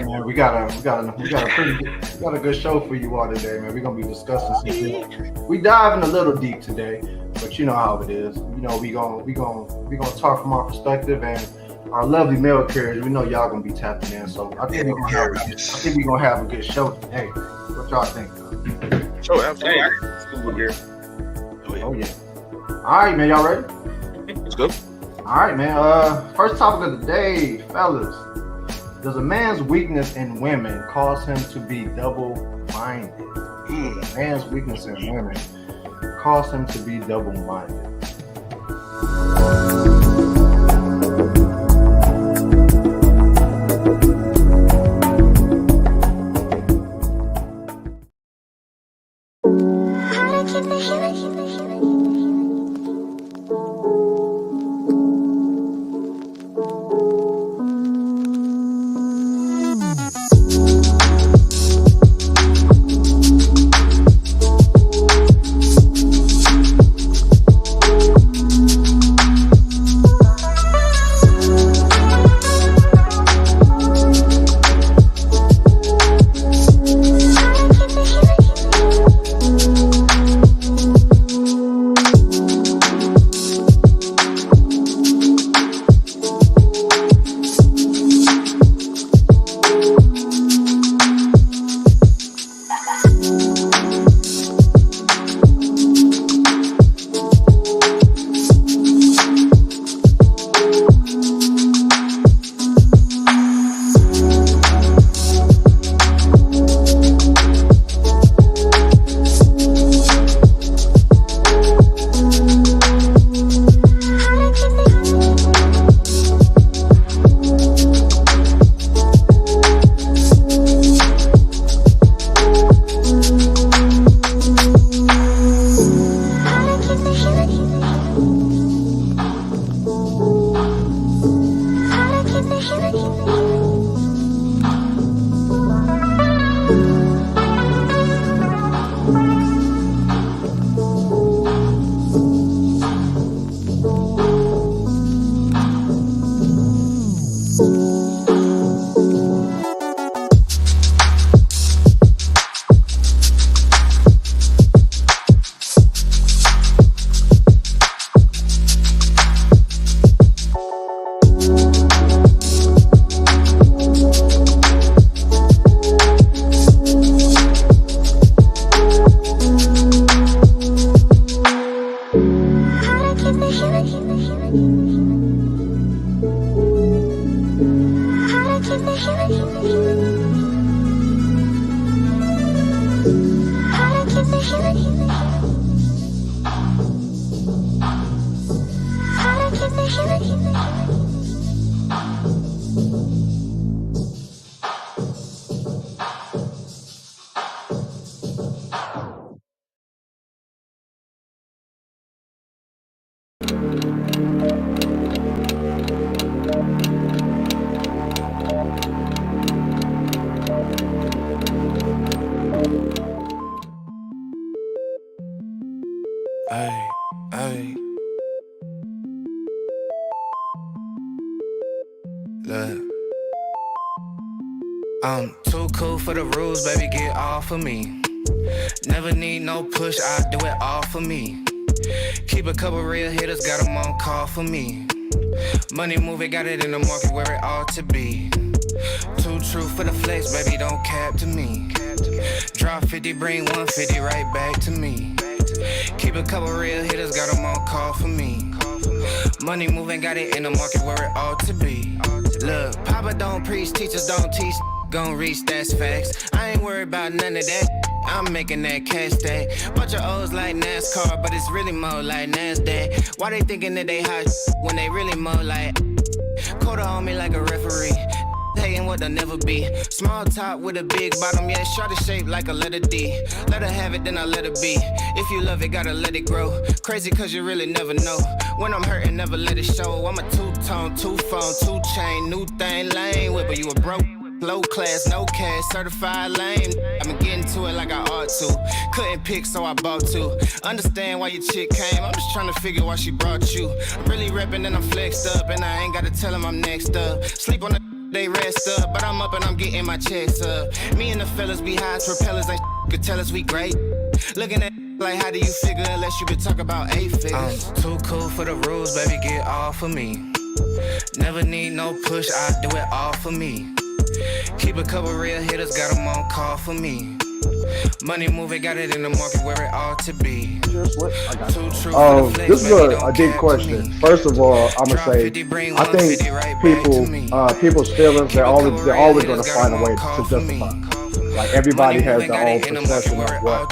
man. We got a good show for you all today, man. We're gonna be discussing some things. We diving a little deep today, but you know how it is. You know, we gonna talk from our perspective and our lovely male carriers. We know y'all gonna be tapping in, so I think we're gonna have a good show today. What y'all think? Sure, absolutely. Oh yeah. All right, man. Y'all ready? Let's go. All right, man. First topic of the day, fellas. Does a man's weakness in women cause him to be double-minded? Does a man's weakness in women cause him to be double-minded? Ay. Look. I'm too cool for the rules, baby, get off of me. Never need no push, I do it all for me. Keep a couple real hitters, got them on call for me. Money moving, got it in the market where it ought to be. Too true for the flex, baby, don't cap to me. Drop 50, bring 150 right back to me. Keep a couple real hitters, got them on call for me. Money moving, got it in the market where it ought to be. Look, Papa don't preach, teachers don't teach. Gon' reach, that's facts. I ain't worried about none of that. I'm making that cash stack. Bunch of O's like NASCAR, but it's really more like NASDAQ. Why they thinking that they hot when they really more like quarter on me like a referee? Hating what they'll never be. Small top with a big bottom, yeah, shorty shaped like a letter D. Let her have it, then I let her be. If you love it, gotta let it grow. Crazy cause you really never know. When I'm hurting, never let it show. I'm a two-tone, two-phone, two-chain, new thing, lane whipper. You a broke, low class, no cash, certified lame. I'm getting to it like I ought to. Couldn't pick, so I bought two. Understand why your chick came, I'm just trying to figure why she brought you. I'm really repping and I'm flexed up, and I ain't gotta tell him I'm next up. Sleep on the they rest up, but I'm up and I'm getting my checks up. Me and the fellas be high as propellers, ain't could tell us we great. Looking at like, how do you figure unless you been talking about 8 figures? I'm too cool for the rules, baby, get off of me. Never need no push, I do it all for me. Keep a couple real hitters, got them on call for me. Money moving, got it in the market where it ought to be. This is a deep question. First of all, I'm gonna say I think people's feelings they're always gonna find a way to justify. Like everybody has their own perception of what.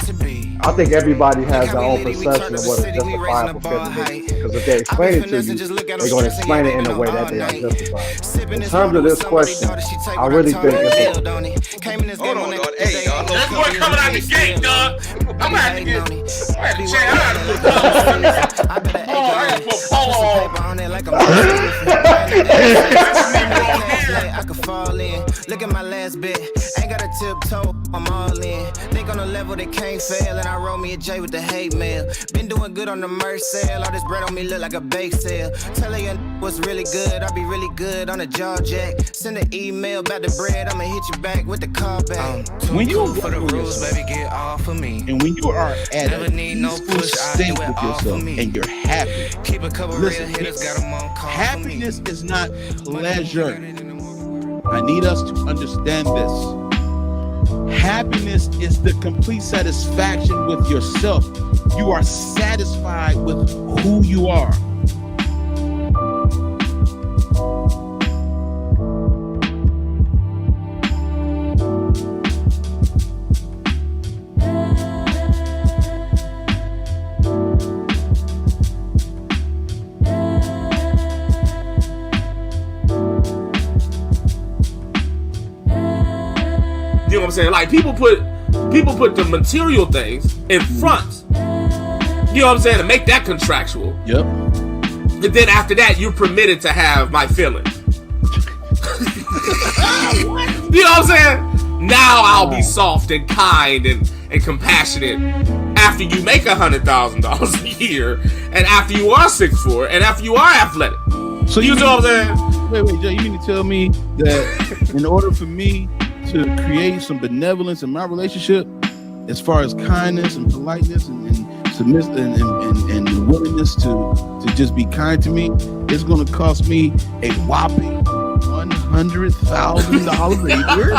I think everybody has their own perception of what a justifiable feeling is. Because if they explain it to you, they're going to explain it in a way that they are justified. In terms of this question, I really think it's Hold on, dog. Hey, y'all. That boy coming out the gate, dog. I'm gonna have to get. I gotta put Paul on. I could fall in. Look at my last bet. Ain't got a tiptoe. I'm all in. Think on a level that can't fail. And I roll me a J with the hate mail. Been doing good on the merch sale. All this bread on me look like a bake sale. Tell her what's really good. I'll be really good on a jaw jack. Send an email about the bread. I'ma hit you back with the call back. When you for the rules, baby, get off of me. And when you are at Never a need no peaceful push, I state do it with all for yourself me. and you're happy, Keep a couple listen, real hitters, got them on call happiness for me. is not pleasure. I need us to understand this. Happiness is the complete satisfaction with yourself. You are satisfied with who you are. You know what I'm saying? Like people put the material things in front. You know what I'm saying? To make that contractual. Yep. And then after that, you're permitted to have my feelings. You know what I'm saying? Now I'll be soft and kind and compassionate after you make $100,000 a year, and after you are 6'4", and after you are athletic. So you know what I'm saying? Wait, Joe, you mean to tell me that in order for me to create some benevolence in my relationship, as far as kindness and politeness and submissive and willingness to just be kind to me, it's going to cost me a whopping $100,000 a year?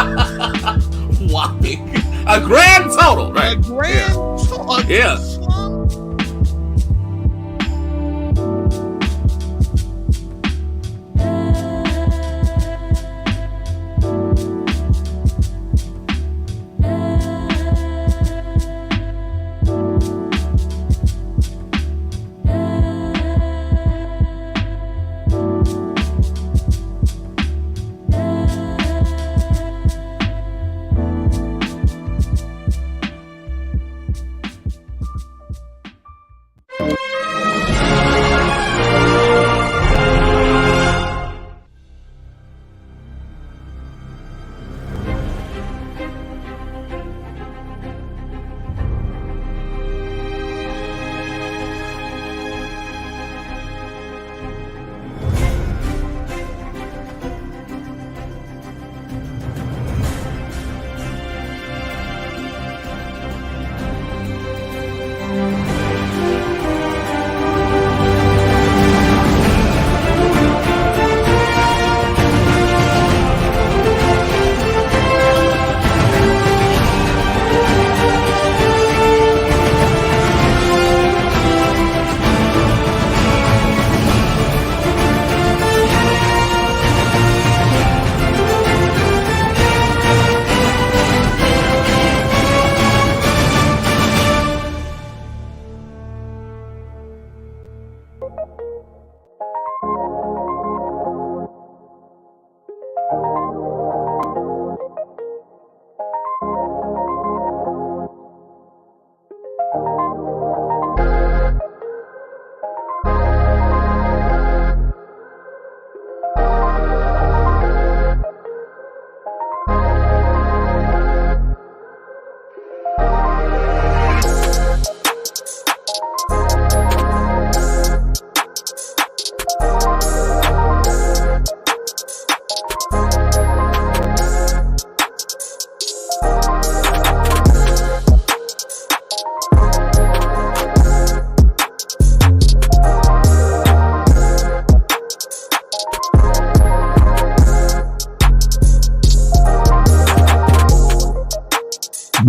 Whopping. A grand total, right? A grand total. Yeah.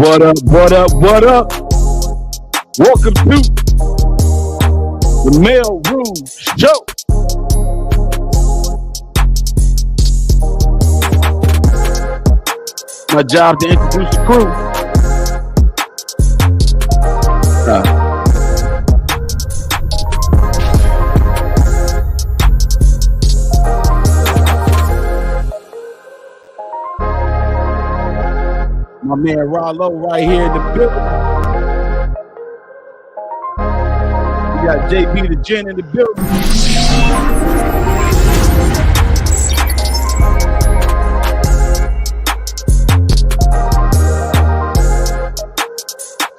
What up, what up, what up? Welcome to the Mailroom Show. My job to introduce the crew. My man Rollo right here in the building. We got JB the Gen in the building.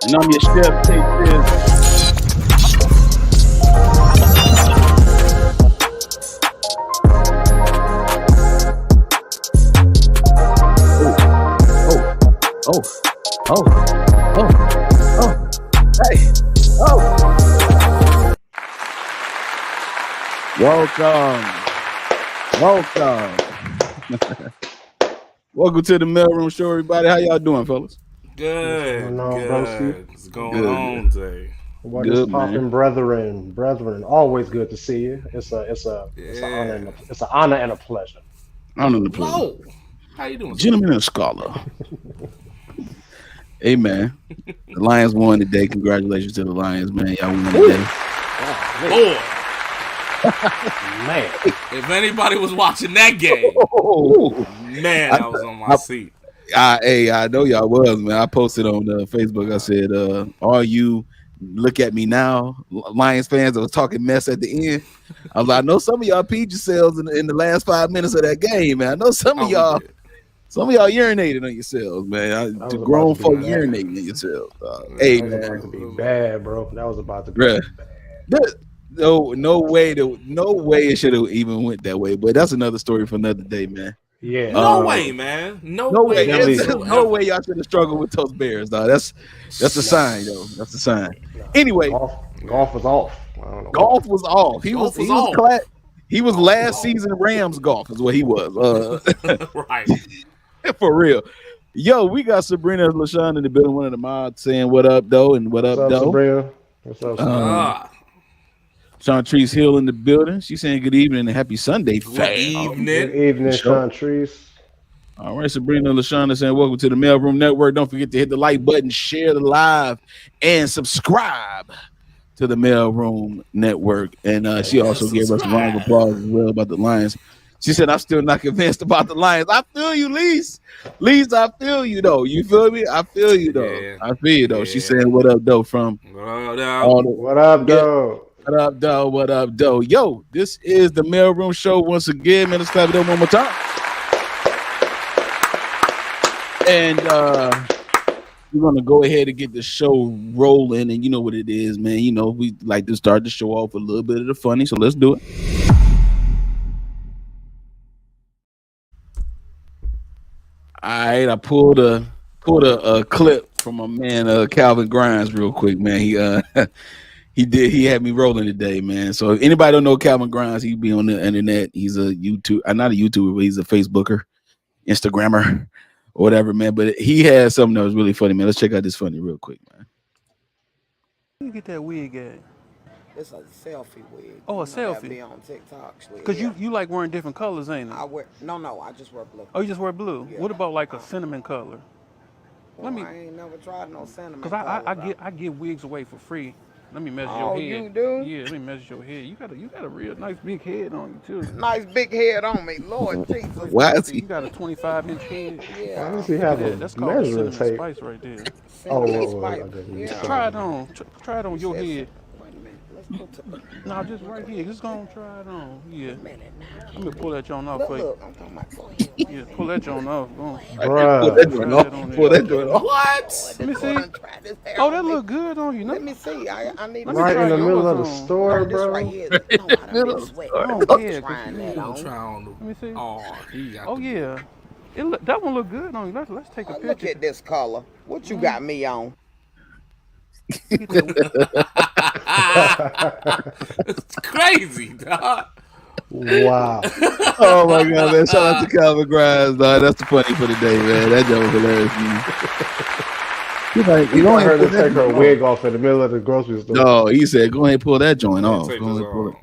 And I'm your chef, take this. Oh, hey, oh. Welcome. Welcome to the Mailroom Show, everybody. How y'all doing, fellas? Good. What's going on today? What is poppin', brethren? Always good to see you. It's an honor and a pleasure. Honor and a pleasure. Whoa. How you doing? Gentleman and scholar. Hey man, the Lions won today. Congratulations to the Lions, man. Y'all won today. Boy. Man. If anybody was watching that game, man, I was on my seat. I know y'all was, man. I posted on Facebook. I said, "Are you look at me now, Lions fans that was talking mess at the end?" I was like, "I know some of y'all peed yourselves in the last 5 minutes of that game, man. I know some of y'all urinated on yourselves, man. The grown folk urinating on yourselves. Hey, man, about to be bad, bro. That was about to be bad. No way it should have even went that way. But that's another story for another day, man. Yeah. No way, man. No way. There's no way y'all should have struggled with those Bears, dog. That's a sign, though. That's a sign. Anyway, golf was off. Golf was off. He was he was last season Rams golf is what he was. Right. For real. Yo, we got Sabrina LaShawn in the building, one of the mods, saying what up, though, and what up, though. Sabrina? What's up, Sabrina? Chantrice Hill in the building. She's saying good evening and happy Sunday. Good evening, Chantrice. All right, Sabrina LaShawn is saying welcome to the Mailroom Network. Don't forget to hit the like button, share the live, and subscribe to the Mailroom Network. And she also gave us a round of applause as well about the Lions. She said, I'm still not convinced about the Lions. I feel you, Lise. Lise, I feel you, though. You feel me? I feel you, though. Yeah. I feel you, though. Yeah. She's saying, what up, though, from... What up, though? What up, though? What up, though? Yo, this is the Mailroom Show once again. Man, let's clap it up one more time. And we're going to go ahead and get the show rolling. And you know what it is, man. You know, we like to start the show off with a little bit of the funny, so let's do it. All right, I pulled a clip from my man Calvin Grimes real quick, man. He had me rolling today, man. So if anybody don't know Calvin Grimes, he be on the internet. He's a not a YouTuber, but he's a Facebooker, Instagrammer, or whatever, man. But he had something that was really funny, man. Let's check out this funny real quick, man. Where you get that wig at? It's a selfie wig. Oh, a selfie. Be on TikTok. Cause you like wearing different colors, ain't it? I just wear blue. Oh, you just wear blue. Yeah. What about like a cinnamon color? Well, I ain't never tried no cinnamon. Cause I give wigs away for free. Let me measure your head. You do? Yeah, let me measure your head. You got a real nice big head on you too. Nice big head on me, Lord Jesus. Why is You got a 25-inch head. Yeah. Why does he have a That's called measuring cinnamon tape? spice right there. Yeah. Try it on. Try it on your head. Wait a minute. Let's go to No, just right here. Just gonna try it on. Yeah. a minute now. Let me pull that joint off for you. Look, I'm talking about. Go ahead. Yeah, pull that joint off. Go on. Pull that joint off. Pull that joint off. What? Let me see. Try this hair Oh, on that me. look good on you. Let me see. I need to Right try in the yours middle of the on. store, this bro. right here. No, I done been sweating. Oh, yeah, Trying that I'm on. trying to. Let me see. Oh, he got Oh yeah, that one look good on you. Let's take a Look picture. at this color. What you got me on? It's crazy, dog. Wow. Oh my god, man! Shout out to Calvin Grimes, dog. That's the funny for the day, man. That joke was hilarious. Man. He's like, You go want her ahead, to take her wig off in the middle of the grocery store. No, he said, go ahead and pull that joint off. Take Go this ahead, off.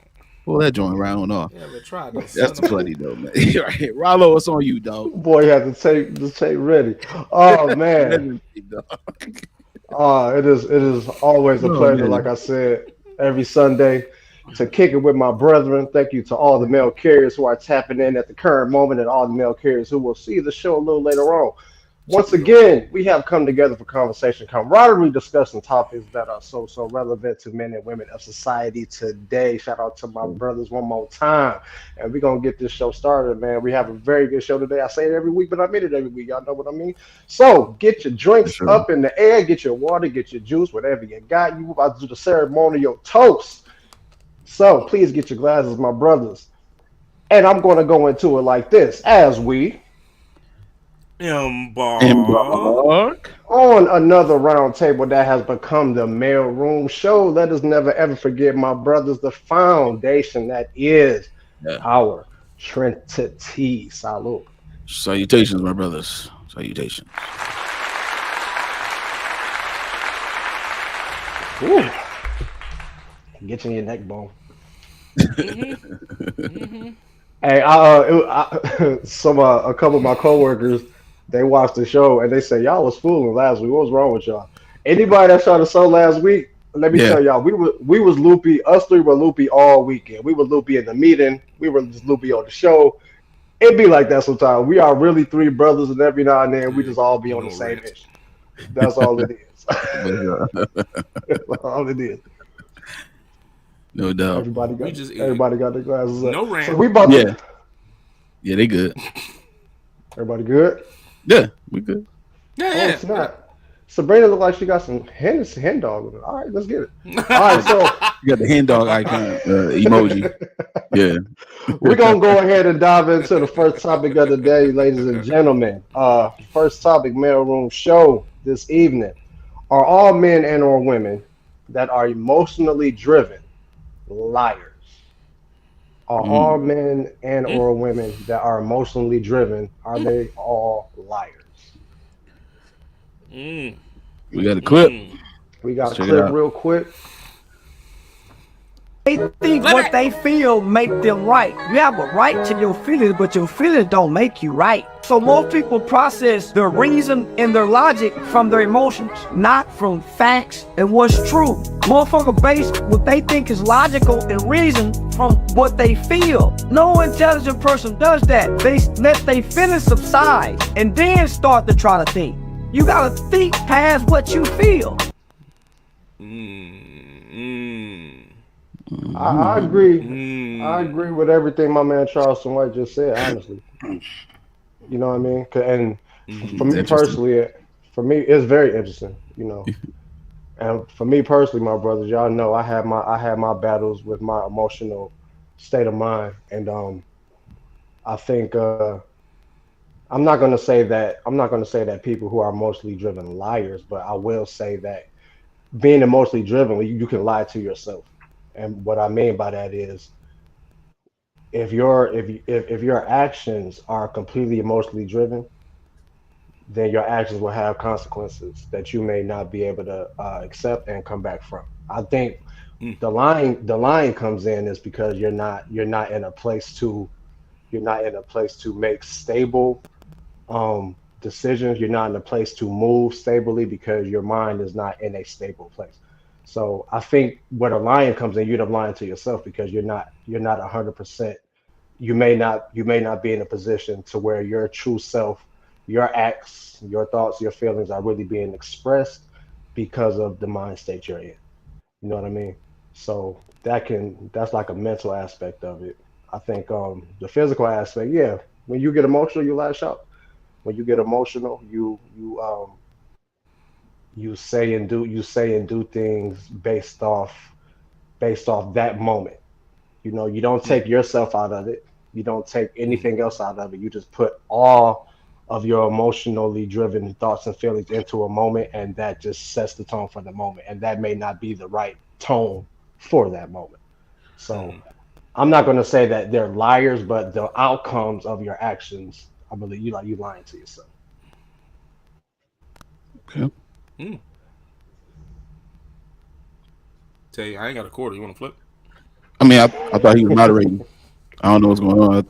pull that joint round off. Yeah, but try this. That's funny though, man. Right. Rollo, what's on you, dog? Boy had the tape ready. Oh man. It is always a pleasure, man. like I said, every Sunday to kick it with my brethren. Thank you to all the male carriers who are tapping in at the current moment and all the male carriers who will see the show a little later on. Once again, we have come together for conversation, camaraderie, discussing topics that are so relevant to men and women of society today. Shout out to my brothers one more time. And we're going to get this show started, man. We have a very good show today. I say it every week, but I mean it every week. Y'all know what I mean? So get your drinks up in the air, get your water, get your juice, whatever you got. You about to do the ceremonial toast. So please get your glasses, my brothers. And I'm going to go into it like this. As we embark on another round table that has become the Mailroom Show. Let us never ever forget, my brothers, the foundation that is our Trinity. Salute. Salutations, my brothers. Salutations. Ooh. Get you in your neck bone. Hey, a couple of my coworkers, they watched the show and they said, y'all was fooling last week. What was wrong with y'all? Anybody that saw the show last week, let me tell y'all, we was loopy. Us three were loopy all weekend. We were loopy in the meeting. We were just loopy on the show. It be like that sometimes. We are really three brothers, and every now and then we just all be on the same issue. That's all it is. That's all it is. No doubt. Everybody got their glasses up. No rant. So we about to, yeah, they good. Everybody good? Yeah, we good. Yeah, oh, it's not. Sabrina look like she got some hen dog with it. All right, let's get it. All right, so you got the hen dog icon emoji. Yeah. We're gonna go ahead and dive into the first topic of the day, ladies and gentlemen. First topic, Mailroom Show this evening. Are all men and or women that are emotionally driven liars? Are all men and or women that are emotionally driven, are they all liars? We got a clip. We got a clip real quick. They think what they feel make them right. You have a right to your feelings, but your feelings don't make you right. So most people process their reason and their logic from their emotions, not from facts and what's true. Motherfucker base what they think is logical and reason from what they feel. No intelligent person does that. They let their feelings subside and then start to try to think. You gotta think past what you feel. I agree. I agree with everything my man Charleston White just said, honestly. You know what I mean? And for me personally, it's very interesting, you know. And for me personally, my brothers, y'all know I had my battles with my emotional state of mind. And I think I'm not gonna say that people who are emotionally driven liars, but I will say that being emotionally driven, you can lie to yourself. And what I mean by that is, if your actions are completely emotionally driven, then your actions will have consequences that you may not be able to accept and come back from. I think the lying comes in is because you're not in a place to make stable decisions. You're not in a place to move stably because your mind is not in a stable place. So I think where the lying comes in, you're lying to yourself because you're not 100%. You may not be in a position to where your true self, your acts, your thoughts, your feelings are really being expressed because of the mind state you're in. You know what I mean? So that's like a mental aspect of it. I think the physical aspect, yeah. When you get emotional, you lash out. When you get emotional, you say and do things based off that moment. You know, you don't take yourself out of it. You don't take anything else out of it. You just put all of your emotionally driven thoughts and feelings into a moment, and that just sets the tone for the moment. And that may not be the right tone for that moment. So I'm not going to say that they're liars, but the outcomes of your actions, I believe you lying to yourself. Okay. Tell you, I ain't got a quarter. You want to flip? I mean, I thought he was moderating. I don't know what's going on.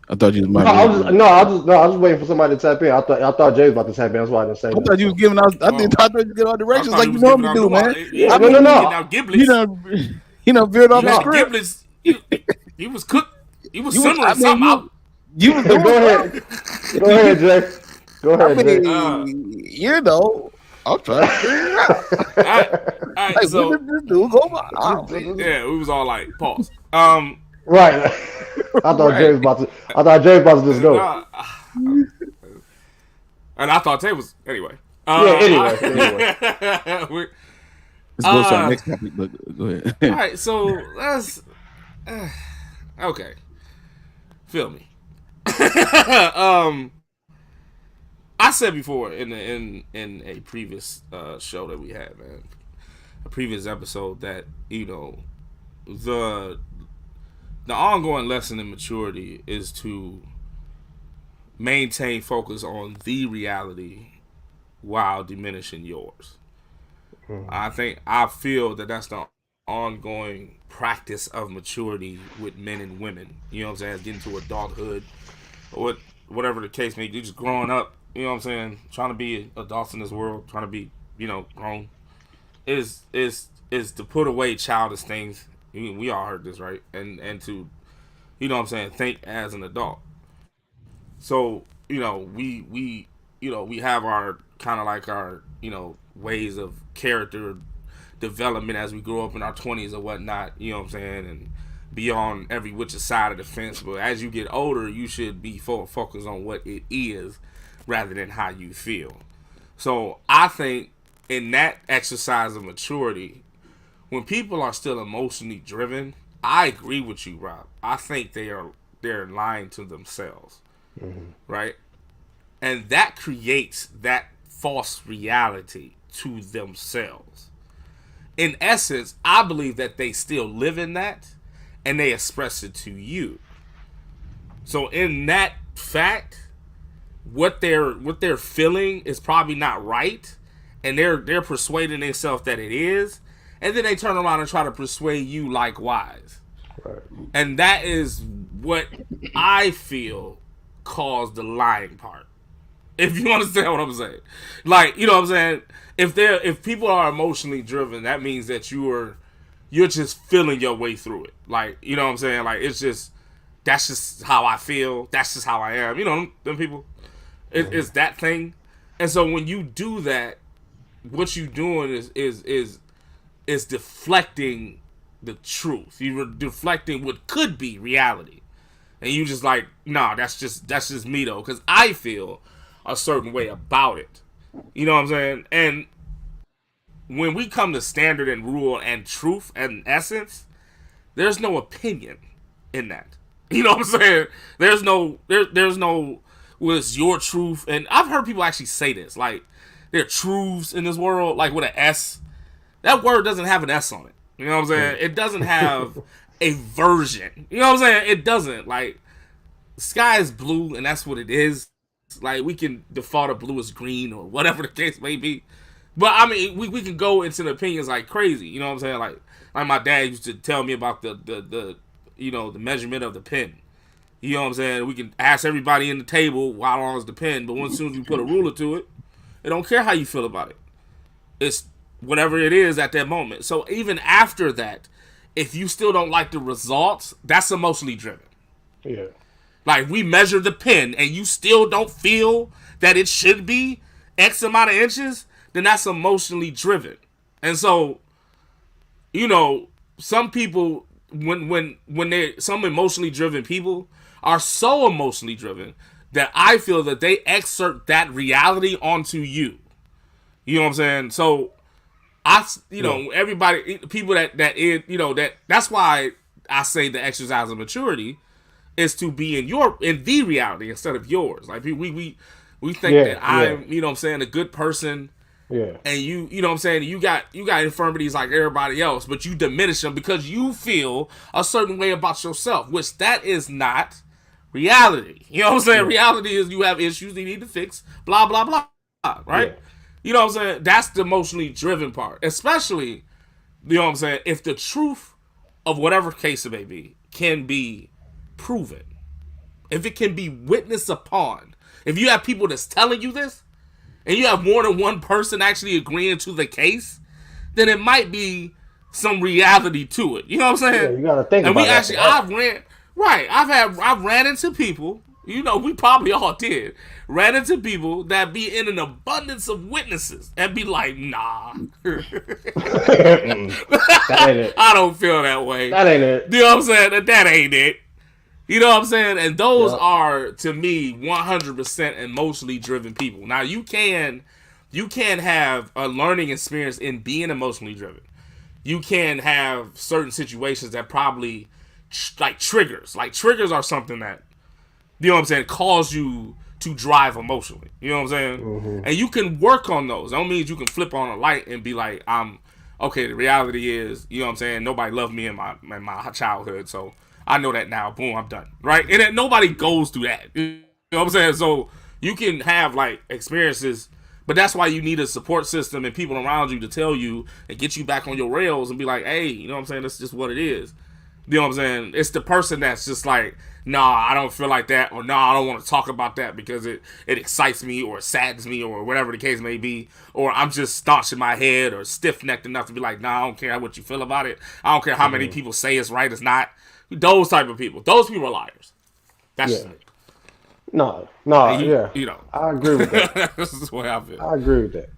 I thought you was moderating. I was waiting for somebody to tap in. I thought Jay was about to tap in. That's why I didn't say that. I thought you was giving out. I thought you was giving out directions like you normally do, man. Yeah, no. You know, veered off the script. Giblets. You was cooked. You was simmering something out. You was doing Go ahead, Jay. Go ahead, Jay. You know, I'm trying to figure it out. All right, Like, so when did this dude go by? yeah, we was all like, pause. Right. I thought Jay was about to just go. And I thought Tay was anyway. Anyway. Let's go to our next topic. But go ahead. All right, so let's. Okay, feel me. I said before in a previous show that we had, man, a previous episode, that the ongoing lesson in maturity is to maintain focus on the reality while diminishing yours. I feel that that's the ongoing practice of maturity with men and women. You know what I'm saying? Getting to adulthood, or whatever the case may be, just growing up. You know what I'm saying? Trying to be adults in this world, trying to be, grown, is to put away childish things. We all heard this, right? And to, you know what I'm saying, think as an adult. So, we have our kind of like our, ways of character development as we grow up in our 20s or whatnot, you know what I'm saying, and be on every which side of the fence. But as you get older, you should be focused on what it is rather than how you feel. So I think in that exercise of maturity, when people are still emotionally driven, I agree with you, Rob. I think they're lying to themselves, right? And that creates that false reality to themselves. In essence, I believe that they still live in that, and they express it to you. So in that fact, what they're feeling is probably not right, and they're persuading themselves that it is, and then they turn around and try to persuade you likewise. Right. And that is what I feel caused the lying part. If you understand what I'm saying. Like, you know what I'm saying? If people are emotionally driven, that means that you're just feeling your way through it. Like, you know what I'm saying? Like, that's just how I feel. That's just how I am. You know, them people. It's that thing. And so when you do that, what you're doing is deflecting the truth. You're deflecting what could be reality. And you just like, nah, that's just me though, because I feel a certain way about it. You know what I'm saying? And when we come to standard and rule and truth and essence, there's no opinion in that. You know what I'm saying? There's no well, it's your truth. And I've heard people actually say this, like, there are truths in this world, like with an S. That word doesn't have an S on it. You know what I'm saying? It doesn't have a version. You know what I'm saying? It doesn't. Like, the sky is blue, and that's what it is. Like, we can default to blue as green or whatever the case may be. But, I mean, we can go into the opinions like crazy. You know what I'm saying? Like my dad used to tell me about the measurement of the pen. You know what I'm saying? We can ask everybody in the table how long is the pen, but as soon as you put a ruler to it, it don't care how you feel about it. It's whatever it is at that moment. So even after that, if you still don't like the results, that's emotionally driven. Yeah. Like, we measure the pen and you still don't feel that it should be X amount of inches, then that's emotionally driven. And so, some people, when some emotionally driven people are so emotionally driven that I feel that they exert that reality onto you. You know what I'm saying? So everybody, people that's why I say the exercise of maturity is to be in the reality instead of yours. Like, we think that I'm, you know what I'm saying, a good person. Yeah. And you know what I'm saying, you got infirmities like everybody else, but you diminish them because you feel a certain way about yourself, which that is not reality. You know what I'm saying? Yeah. Reality is you have issues you need to fix, blah, blah, blah. Right? Yeah. You know what I'm saying? That's the emotionally driven part. Especially, you know what I'm saying, if the truth of whatever case it may be can be proven. If it can be witnessed upon. If you have people that's telling you this, and you have more than one person actually agreeing to the case, then it might be some reality to it. You know what I'm saying? Yeah, you gotta think and about we actually, that. I've ran into people, you know, we probably all did, ran into people that be in an abundance of witnesses and be like, nah. That ain't it. I don't feel that way. That ain't it. You know what I'm saying? That ain't it. You know what I'm saying? And those are, to me, 100% emotionally driven people. Now, you can have a learning experience in being emotionally driven. You can have certain situations that probably, like triggers. Like, triggers are something that, you know what I'm saying, cause you to drive emotionally. You know what I'm saying? Mm-hmm. And you can work on those. That don't mean you can flip on a light and be like, okay, the reality is, you know what I'm saying, nobody loved me in my childhood, so I know that now. Boom, I'm done. Right? And then nobody goes through that. You know what I'm saying? So you can have like experiences, but that's why you need a support system and people around you to tell you and get you back on your rails and be like, hey, you know what I'm saying? That's just what it is. You know what I'm saying? It's the person that's just like, nah, I don't feel like that, or nah, I don't want to talk about that because it excites me or saddens me or whatever the case may be, or I'm just staunch in my head or stiff-necked enough to be like, nah, I don't care what you feel about it. I don't care how many people say it's right, it's not. Those type of people. Those people are liars. That's just it. No, you know. I agree with that. This is the way I feel. I agree with that.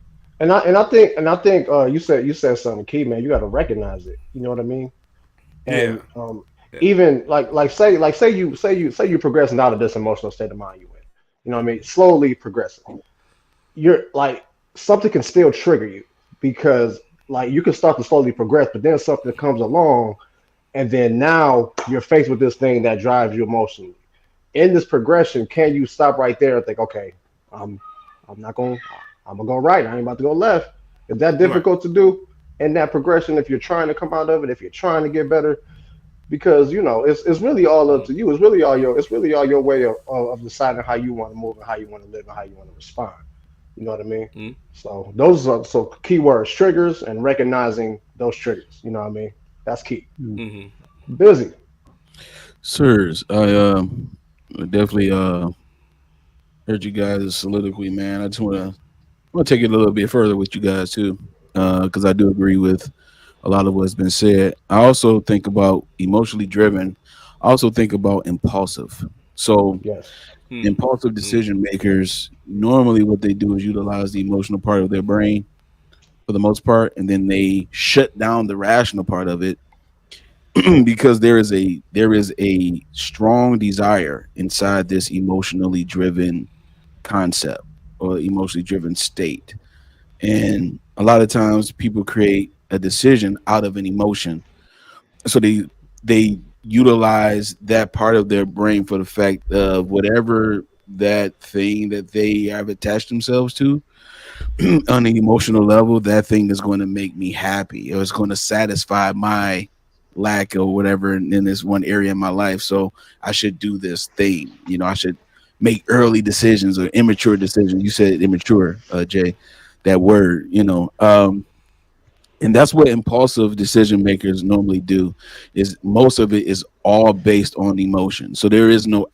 And I think you said something key, man. You got to recognize it. You know what I mean? And even say you progressing out of this emotional state of mind you in. You know what I mean? Slowly progressing. You're like, something can still trigger you because like you can start to slowly progress, but then something comes along, and then now you're faced with this thing that drives you emotionally. In this progression, can you stop right there and think, okay, I'm gonna go right. I ain't about to go left. Is that difficult to do in that progression if you're trying to come out of it, if you're trying to get better? Because you know, it's really all up to you. It's really all your way of deciding how you want to move and how you want to live and how you want to respond. You know what I mean? Mm-hmm. So those are keywords, triggers, and recognizing those triggers. You know what I mean? That's key. Mm-hmm. Busy. Sirs, I definitely heard you guys soliloquy, man. I just want to take it a little bit further with you guys too, because I do agree with a lot of what's been said. I also think about emotionally driven. I also think about impulsive. So impulsive decision makers, normally what they do is utilize the emotional part of their brain for the most part, and then they shut down the rational part of it because there is a strong desire inside this emotionally driven concept or emotionally driven state. And a lot of times people create a decision out of an emotion. So they utilize that part of their brain for the fact of whatever that thing that they have attached themselves to on an emotional level, that thing is going to make me happy, or it's going to satisfy my lack or whatever in this one area in my life. So I should do this thing. You know, I should make early decisions or immature decisions. You said immature, Jay, that word, you know. And that's what impulsive decision makers normally do, is most of it is all based on emotion. So there is no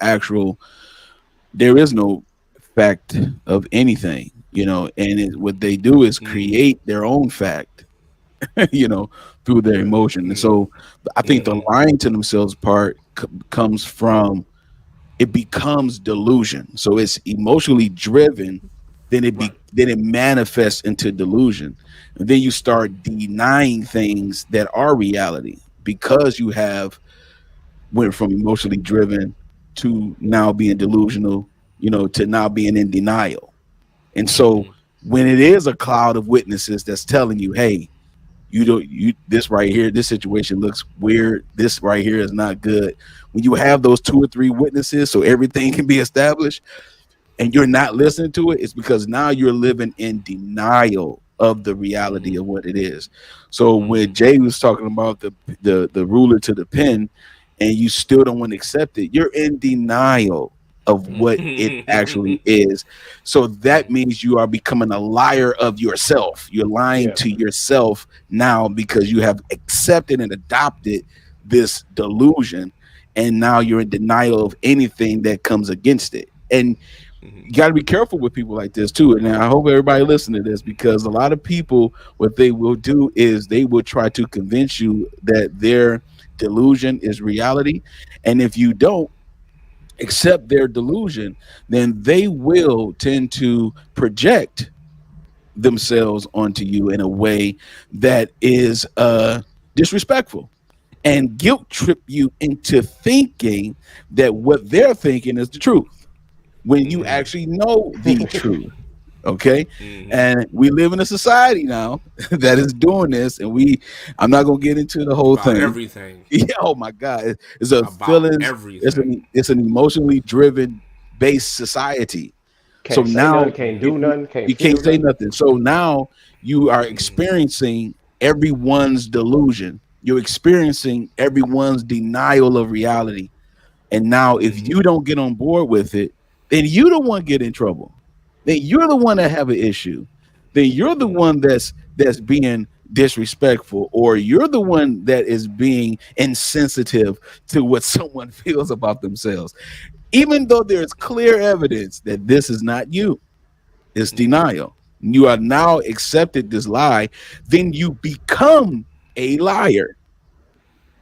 fact of anything, you know, and what they do is create their own fact, you know, through their emotion. And so I think the lying to themselves part comes from, it becomes delusion. So it's emotionally driven, then it manifests into delusion. And then you start denying things that are reality because you have went from emotionally driven to now being delusional, you know, to now being in denial. And so when it is a cloud of witnesses that's telling you, hey, this right here, this situation looks weird, this right here is not good. When you have those 2 or 3 witnesses so everything can be established and you're not listening to it, it's because now you're living in denial of the reality of what it is. So when Jay was talking about the ruler to the pen and you still don't want to accept it, you're in denial of what it actually is. So that means you are becoming a liar of yourself. You're lying to yourself now because you have accepted and adopted this delusion, and now you're in denial of anything that comes against it. And you got to be careful with people like this too. And I hope everybody listen to this, because a lot of people, what they will do is they will try to convince you that their delusion is reality. And if you don't accept their delusion, then they will tend to project themselves onto you in a way that is disrespectful and guilt trip you into thinking that what they're thinking is the truth when you actually know the truth. Okay. And we live in a society now that is doing this, and I'm not gonna get into the whole thing. Everything. Yeah, oh my God. It's a feeling, it's an emotionally driven based society. Can't say now nothing, can't do nothing, you can't say nothing. So now you are experiencing everyone's delusion. You're experiencing everyone's denial of reality. And now if you don't get on board with it, then you the one get in trouble. Then you're the one that have an issue. Then you're the one that's being disrespectful, or you're the one that is being insensitive to what someone feels about themselves. Even though there's clear evidence that this is not you, it's denial. You are now accepted this lie, then you become a liar.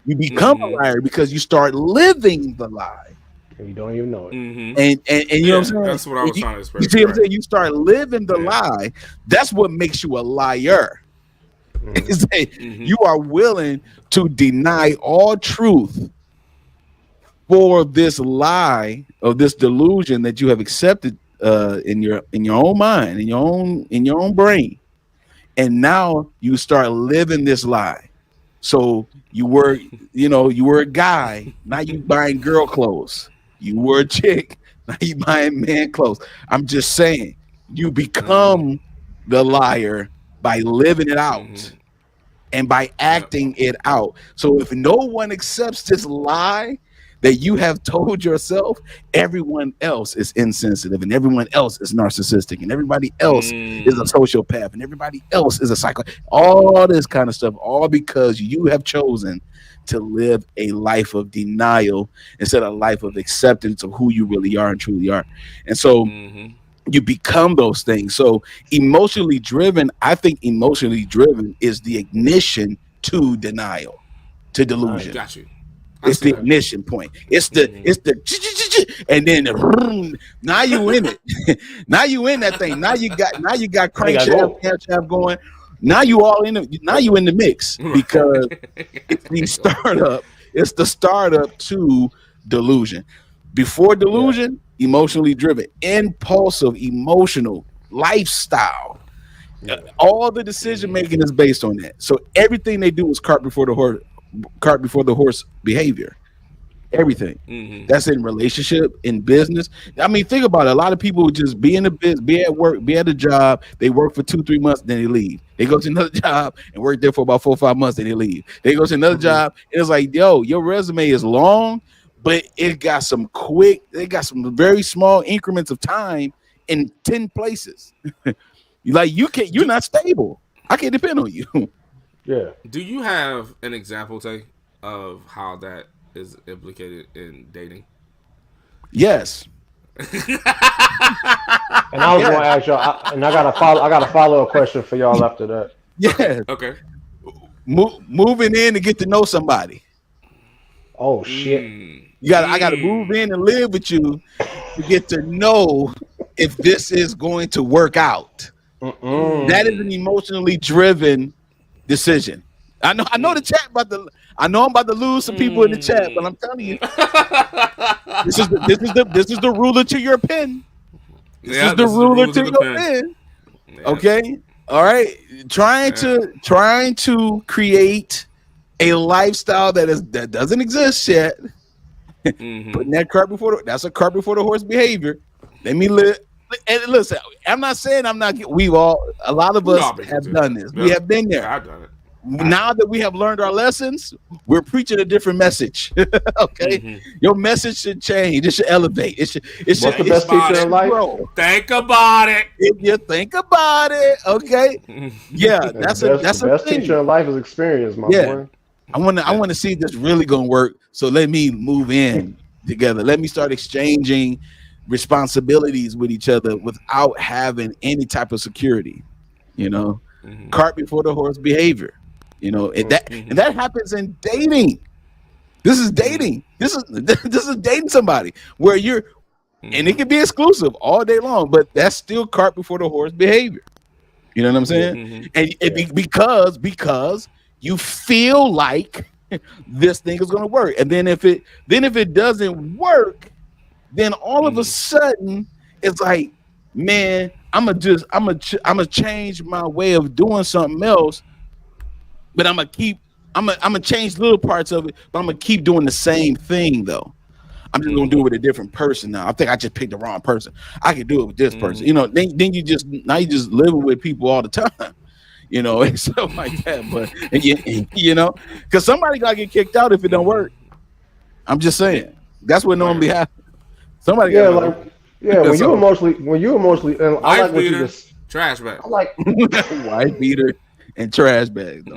You become a liar because you start living the lie. You don't even know it. And you know what I'm saying? That's what I was trying to express. You see what I'm saying? You start living the lie. That's what makes you a liar. You are willing to deny all truth for this lie of this delusion that you have accepted in your own mind, in your own brain. And now you start living this lie. So you were a guy, now you buying girl clothes. You were a chick, now you buying man clothes. I'm just saying, you become the liar by living it out and by acting it out. So if no one accepts this lie that you have told yourself, everyone else is insensitive, and everyone else is narcissistic, and everybody else is a sociopath, and everybody else is a psycho. All this kind of stuff, all because you have chosen to live a life of denial instead of a life of acceptance of who you really are and truly are. And so you become those things. So emotionally driven, I think emotionally driven is the ignition to denial, to delusion. Got you. It's the ignition point. It's the and then now you in it. Now you in that thing. Now you got crankshaft going. Now you all in the. Now you in the mix, because it's the startup. It's the startup to delusion. Before delusion, emotionally driven, impulsive, emotional lifestyle. All the decision making is based on that. So everything they do is cart before the horse behavior. Everything. That's in relationship, in business. I mean, think about it. A lot of people just be in the business, be at work, be at a job. They work for 2-3 months, then they leave. They go to another job and work there for about 4 or 5 months, then they leave. They go to another job, and it's like, yo, your resume is long, but it got some very small increments of time in 10 places. You're not stable. I can't depend on you. Yeah. Do you have an example, Tay, of how that is implicated in dating? Yes. And I was going to ask y'all, and I got a follow-up question for y'all after that. Yeah. Okay. Moving in to get to know somebody. Oh shit. I got to move in and live with you to get to know if this is going to work out. That is an emotionally driven decision. I know the chat I know I'm about to lose some people in the chat, but I'm telling you, this is the ruler to your pen. This is the ruler to your pen. Yeah. Okay, all right. Trying to create a lifestyle that doesn't exist yet. Putting that cart before the horse behavior. Let me live. And listen, I'm not saying I'm not. A lot of us have done this. We have been there. I've done it. now that we have learned our lessons, we're preaching a different message. Okay, your message should change. It should elevate. It should. What's the best teacher in life? Grow. Think about it. If you think about it, okay. Yeah, that's the a best thing. teacher in life is experience, my boy. I want to see if this really gonna work. So let me move in together. Let me start exchanging responsibilities with each other without having any type of security. You know, cart before the horse behavior. You know, and that happens in dating. This is dating. This is dating somebody where you're, and it can be exclusive all day long, but that's still cart before the horse behavior. You know what I'm saying? And because you feel like this thing is going to work, and then if it doesn't work, then all of a sudden it's like, man, I'm gonna change my way of doing something else, but I'm gonna change little parts of it, but I'm gonna keep doing the same thing though. I'm just gonna do it with a different person now. I think I just picked the wrong person. I can do it with this person. You know, then you just living with people all the time. You know, and stuff like that. But you know, because somebody gotta get kicked out if it don't work. I'm just saying. That's what normally happens. Somebody when you emotionally, and I like what you just trash bag. I like white beater and trash bag. I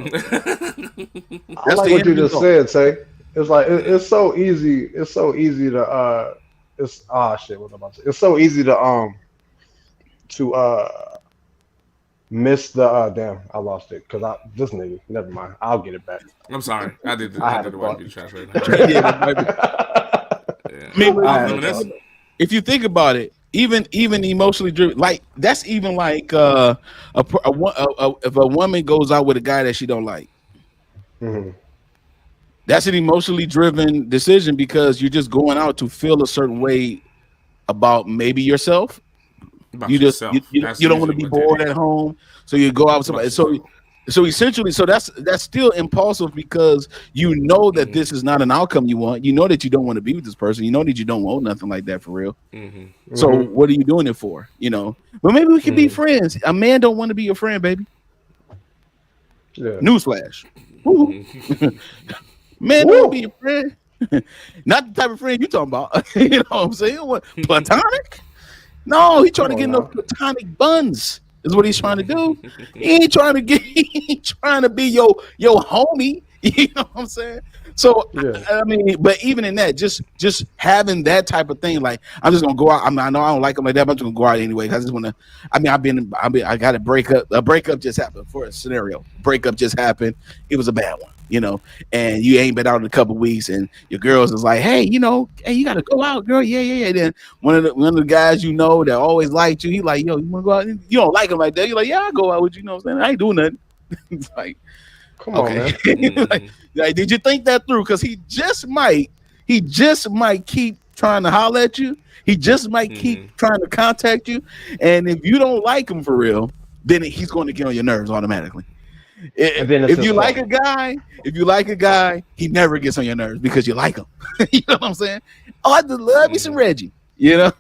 like what you just said, Tay. It's like it's so easy. It's so easy to It's shit. What am I about to say? It's so easy to miss the damn. I lost it because this nigga. Never mind. I'll get it back. I'm sorry. I did the white beater trash right now. If you think about it, even emotionally driven, like that's even like if a woman goes out with a guy that she don't like, that's an emotionally driven decision because you're just going out to feel a certain way about maybe yourself. You don't want to be bored at home, so you go out with somebody. So essentially, that's still impulsive because you know that this is not an outcome you want. You know that you don't want to be with this person. You know that you don't want nothing like that for real. So what are you doing it for? You know, but maybe we can be friends. A man don't want to be your friend, baby. Yeah. Newsflash. Man don't be your friend. Not the type of friend you talking about. You know what I'm saying? What, platonic? No, he trying to get no platonic buns. Is what he's trying to do. He ain't trying to be your homie. You know what I'm saying? So I mean, but even in that, just having that type of thing, like I'm just gonna go out. I know I don't like him like that, but I'm just gonna go out anyway. I just wanna. I mean, I got a breakup. A breakup just happened for a scenario. Breakup just happened. It was a bad one, you know. And you ain't been out in a couple weeks, and your girls is like, hey, you know, hey, you gotta go out, girl. Yeah. Then one of the guys you know that always liked you, he like, yo, you wanna go out? You don't like him like that. You're like, yeah, I'll go out with you. You know what I'm saying? I ain't doing nothing. It's like, come on, man. like, did you think that through? Because he just might keep trying to holler at you. He just might keep trying to contact you. And if you don't like him for real, then he's going to get on your nerves automatically. If you like a guy, he never gets on your nerves because you like him. You know what I'm saying? Oh, I just love me some Reggie. You know,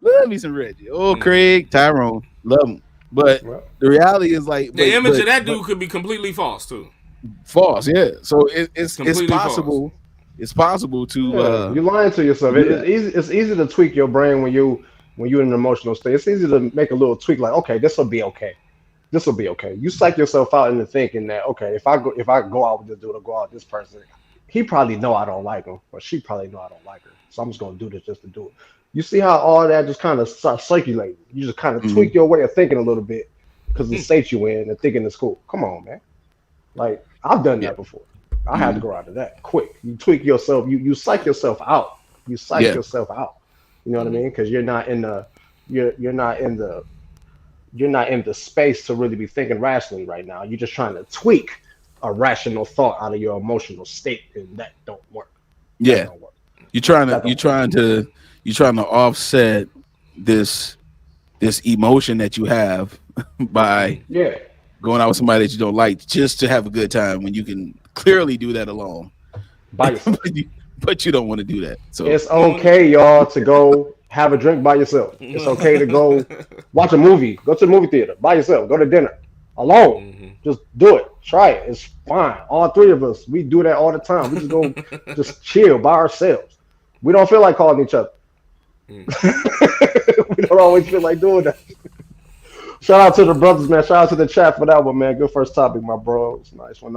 love me some Reggie. Oh, Craig, Tyrone, love him. But the reality is like the image of that dude could be completely false too. False, yeah. So it's possible. False. It's possible to you're lying to yourself. It's easy to tweak your brain when you're in an emotional state. It's easy to make a little tweak, like, okay, this will be okay. This will be okay. You psych yourself out into thinking that, okay, if I go out with this dude or go out with this person, he probably know I don't like him, or she probably know I don't like her. So I'm just gonna do this just to do it. You see how all that just kind of starts circulating. You just kind of tweak your way of thinking a little bit because the state you in and thinking it's cool. Come on, man. Like, I've done that before. I had to go out of that quick. You tweak yourself. You psych yourself out. You psych yourself out. You know what I mean? Because you're not in the space to really be thinking rationally right now. You're just trying to tweak a rational thought out of your emotional state, and that don't work. Yeah, don't work. You're trying to offset this emotion that you have by going out with somebody that you don't like just to have a good time when you can clearly do that alone by yourself. but you don't want to do that. So it's okay, y'all, to go have a drink by yourself. It's okay to go watch a movie, go to the movie theater by yourself, go to dinner. alone. Just do it. Try it. It's fine. All three of us, we do that all the time. We just go just chill by ourselves. We don't feel like calling each other. We don't always feel like doing that. Shout out to the brothers, man. Shout out to the chat for that one, man. Good first topic, my bro. It's nice one.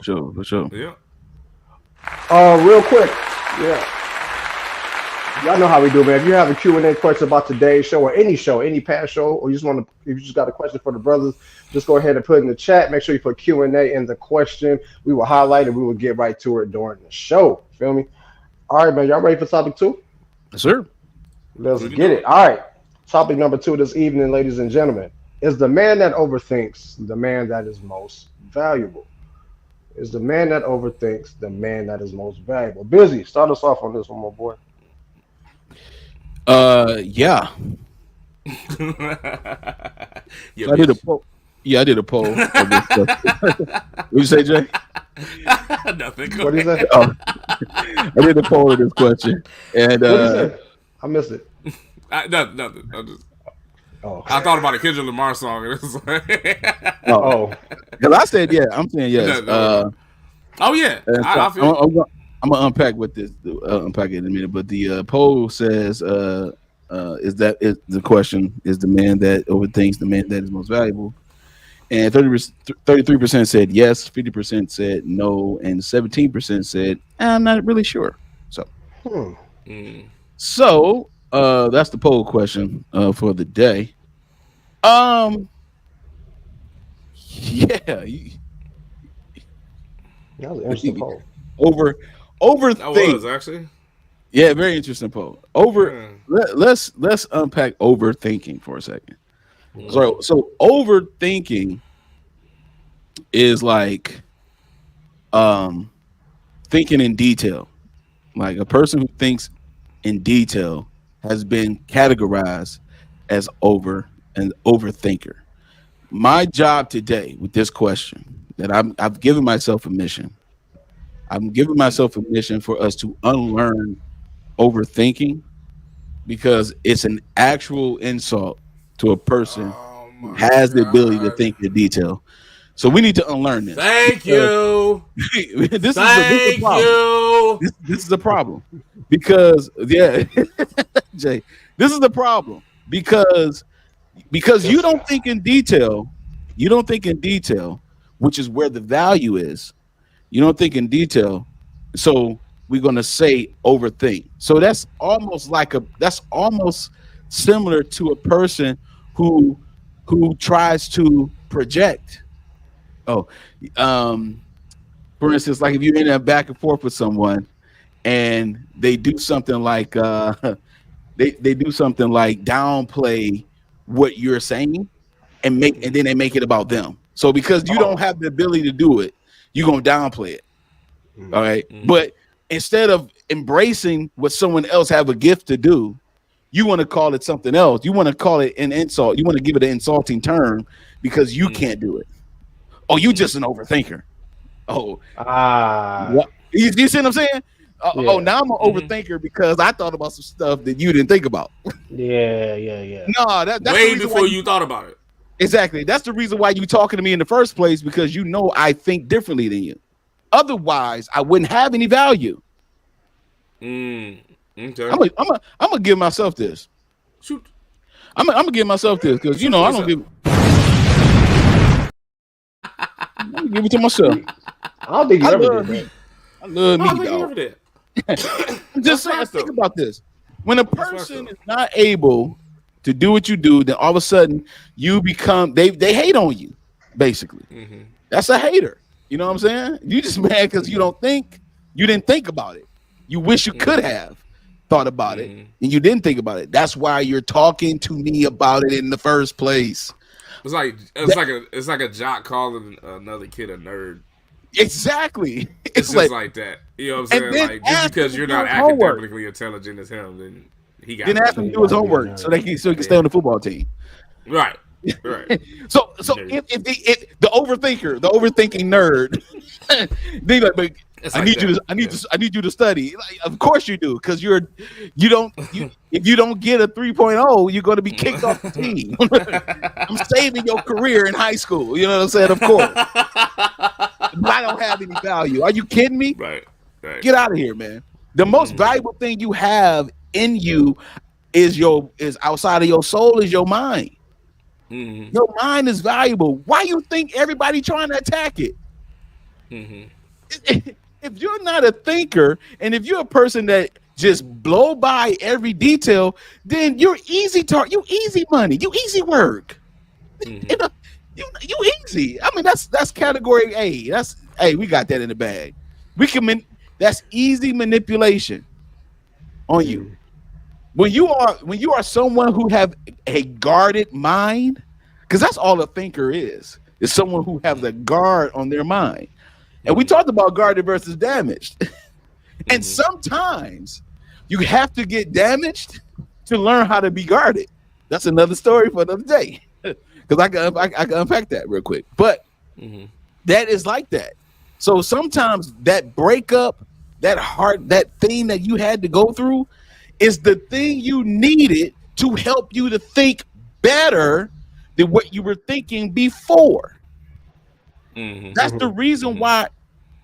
Sure, for sure. Yeah. Real quick, yeah. Y'all know how we do, man. If you have a Q&A question about today's show or any past show, or if you just got a question for the brothers, just go ahead and put it in the chat. Make sure you put Q&A in the question. We will highlight it. We will get right to it during the show. Feel me? All right, man. Y'all ready for topic 2? Yes, sir. Let's get it. All right. Topic number 2 this evening, ladies and gentlemen, is the man that overthinks the man that is most valuable. Is the man that overthinks the man that is most valuable? Busy, start us off on this one, my boy. Yeah. Yeah, I did a poll. Yeah, I did a poll. What you say, Jay? Nothing. What do you say? Oh, I did a poll of this question, and What do you say? I missed it. Nothing. I thought about a Kendrick Lamar song, and it was like, because I said yeah. I'm saying yes. Oh yeah. I feel I'm gonna unpack what this unpack it in a minute, but the poll says the question is the man that overthinks the man that is most valuable, and 33% said yes, 50% said no, and 17% said I'm not really sure. So, that's the poll question for the day. Yeah, that was an interesting poll. Overthink. That was actually. Yeah, very interesting poll. Let's unpack overthinking for a second. So overthinking is like thinking in detail. Like a person who thinks in detail has been categorized as an overthinker. My job today with this question that I've given myself a mission. I'm giving myself a mission for us to unlearn overthinking, because it's an actual insult to a person who has the ability to think in detail. So we need to unlearn this. Thank you. This is the problem. Because Jay, this is the problem. Because you don't think in detail. You don't think in detail, which is where the value is. You don't think in detail, so we're gonna say overthink. So that's almost similar to a person who tries to project. For instance, like if you're in a back and forth with someone, and they do something like they do something like downplay what you're saying, and then they make it about them. So because you don't have the ability to do it, you're gonna downplay it. All right. But instead of embracing what someone else have a gift to do, you want to call it something else. You want to call it an insult. You want to give it an insulting term because you can't do it. Oh, you just an overthinker. You see what I'm saying? Oh, now I'm an overthinker because I thought about some stuff that you didn't think about. Yeah. No, that's way before you thought about it. Exactly. That's the reason why you talking to me in the first place, because you know I think differently than you. Otherwise, I wouldn't have any value. Okay. I'm gonna give myself this. Shoot. I'm gonna give myself this because I don't give. I'm gonna give it to myself. I don't think you ever did that. I love me, dog. I'm just saying. Think about this. When a person is not able to do what you do, then all of a sudden you become they hate on you, basically. That's a hater. You know what I'm saying? You just mad because you didn't think about it. You wish you could have thought about it, and you didn't think about it. That's why you're talking to me about it in the first place. It's like a jock calling another kid a nerd. Exactly. It's just like that. You know what I'm saying? Like, just because you're not academically intelligent as him, then he got. Then ask him to do his homework so he can stay on the football team. Right. So if the overthinking nerd, they like, It's I like need you that. to I need you to study. Like, of course you do, because if you don't get a 3.0, you're going to be kicked off the team. I'm saving your career in high school. You know what I'm saying? Of course. But I don't have any value. Are you kidding me? Right. Get out of here, man. The most valuable thing you have in you is outside of your soul is your mind. Your mind is valuable. Why you think everybody trying to attack it? If you're not a thinker, and if you're a person that just blow by every detail, then you're easy you easy money, you easy work. You easy. I mean, that's category A. We got that in the bag. That's easy manipulation on you. When you are someone who have a guarded mind, because that's all a thinker is someone who has a guard on their mind. And we talked about guarded versus damaged. And sometimes you have to get damaged to learn how to be guarded. That's another story for another day. Because I can unpack that real quick. But that is like that. So sometimes that breakup, that thing that you had to go through is the thing you needed to help you to think better than what you were thinking before. That's the reason why.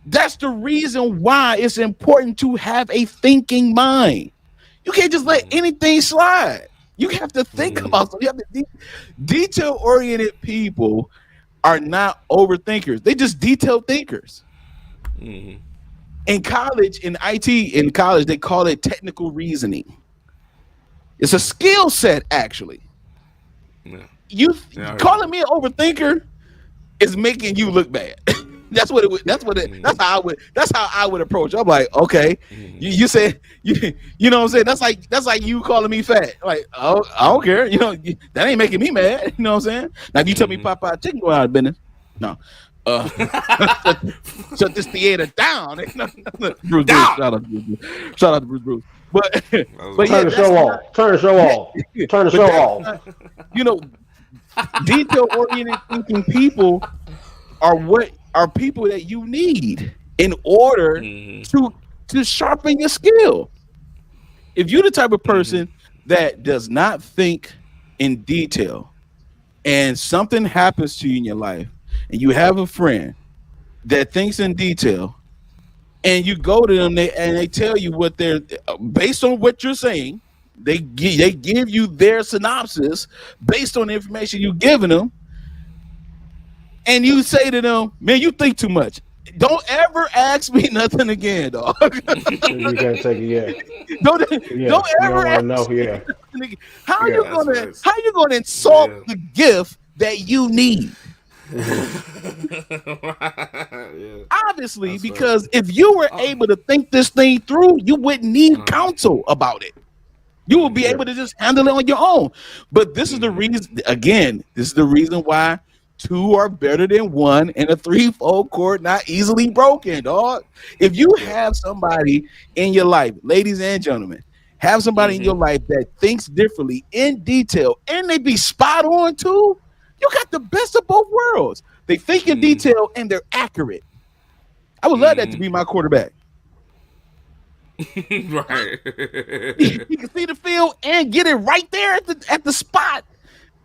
That's the reason why it's important to have a thinking mind. You can't just let anything slide. You have to think about something. You have to detail-oriented people are not overthinkers. They just detail thinkers. In college, in college, they call it technical reasoning. It's a skill set, actually. Calling me an overthinker is making you look bad. That's how I would approach. I'm like, okay, you say you know what I'm saying? That's like you calling me fat. Like, oh, I don't care. You know, that ain't making me mad. You know what I'm saying? Now if you tell me Popeye chicken go out of business, no. Shut this theater down. Bruce, shout out to Bruce. But turn the show off. Turn the show off. Turn the show off. You know, detail-oriented thinking people are people that you need in order to sharpen your skill. If you're the type of person that does not think in detail, and something happens to you in your life, and you have a friend that thinks in detail, and you go to them and they tell you what they're based on what you're saying, they give you their synopsis based on the information you've given them, and you say to them, man, you think too much. Don't ever ask me nothing again, dog. You can't take it yet. Don't ever ask me. How you gonna insult the gift that you need? Obviously, because if you were able to think this thing through, you wouldn't need counsel about it. You will be able to just handle it on your own. But this is the reason, again, this is the reason why two are better than one and a threefold cord not easily broken, dog. If you have somebody in your life, ladies and gentlemen, have somebody in your life that thinks differently in detail and they be spot on too, you got the best of both worlds. They think in detail and they're accurate. I would love that to be my quarterback. Right. You can see the field and get it right there at the spot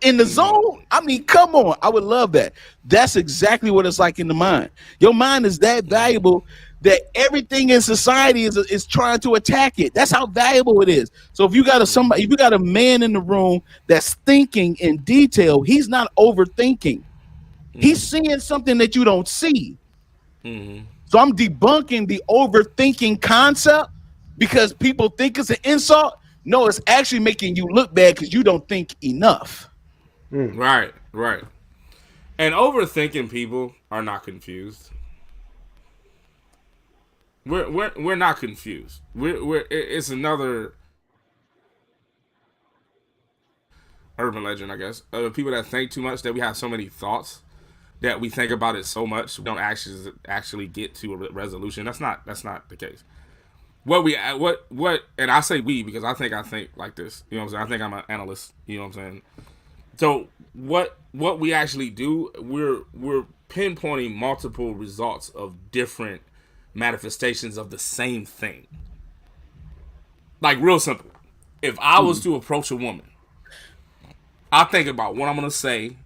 in the zone. I mean, come on. I would love that. That's exactly what it's like in the mind. Your mind is that valuable that everything in society is trying to attack it. That's how valuable it is. So if you got a man in the room that's thinking in detail, he's not overthinking. He's seeing something that you don't see. So I'm debunking the overthinking concept because people think it's an insult. No, it's actually making you look bad because you don't think enough. Right. And overthinking people are not confused. We're not confused. It's another urban legend, I guess. People that think too much, that we have so many thoughts that we think about it so much we don't actually get to a resolution. That's not the case. What and I say we because I think like this. You know what I'm saying? I think I'm an analyst. You know what I'm saying? So what we actually do, we're pinpointing multiple results of different manifestations of the same thing. Like, real simple. If I was to approach a woman, I think about what I'm going to say,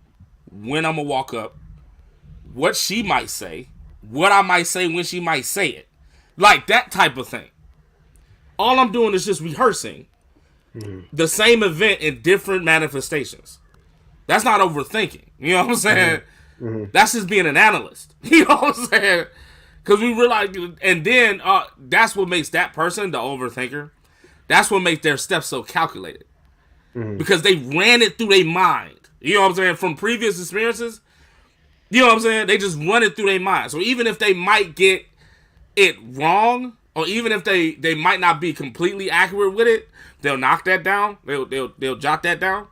when I'm going to walk up, what she might say, what I might say when she might say it. Like, that type of thing. All I'm doing is just rehearsing the same event in different manifestations. That's not overthinking. You know what I'm saying? That's just being an analyst. You know what I'm saying? Because we realize, and then that's what makes that person the overthinker. That's what makes their steps so calculated. Because they ran it through their mind. You know what I'm saying? From previous experiences. You know what I'm saying? They just run it through their mind. So even if they might get it wrong, or even if they might not be completely accurate with it, they'll knock that down. They'll jot that down.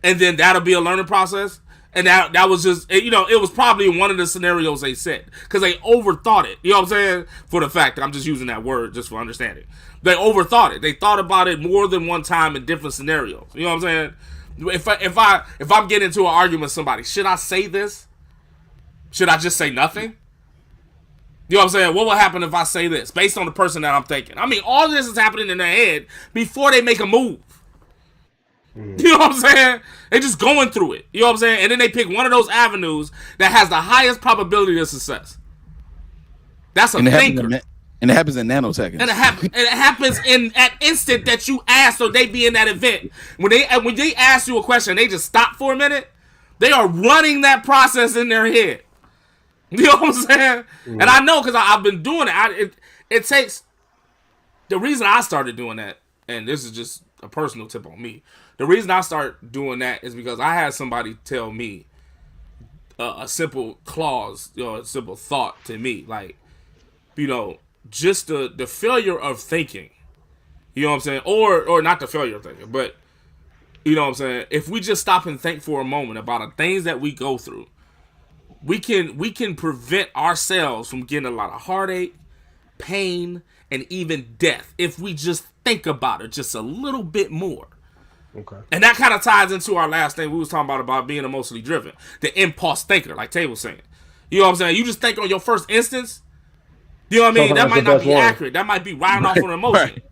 And then that'll be a learning process. And that was just, you know, it was probably one of the scenarios they said. Because they overthought it. You know what I'm saying? For the fact that I'm just using that word just for understanding. They overthought it. They thought about it more than one time in different scenarios. You know what I'm saying? If I'm getting into an argument with somebody, should I say this? Should I just say nothing? You know what I'm saying? What will happen if I say this? Based on the person that I'm thinking. I mean, all of this is happening in their head before they make a move. You know what I'm saying? They're just going through it. You know what I'm saying? And then they pick one of those avenues that has the highest probability of success. That's a thinker. And it happens in nanoseconds. And it happens in at instant that you ask, or they be in that event. When they ask you a question, they just stop for a minute. They are running that process in their head. You know what I'm saying? And I know because I've been doing it. It takes. The reason I started doing that, and this is just a personal tip on me. The reason I start doing that is because I had somebody tell me a simple clause, you know, a simple thought to me, like, you know, just the failure of thinking. You know what I'm saying? Or not the failure of thinking, but you know what I'm saying? If we just stop and think for a moment about the things that we go through, we can prevent ourselves from getting a lot of heartache, pain, and even death if we just think about it just a little bit more. Okay. And that kind of ties into our last thing we was talking about being emotionally driven. The impulse thinker, like Tay was saying. You know what I'm saying? You just think on your first instance. You know what I mean? That might not be accurate. That might be riding off on emotion.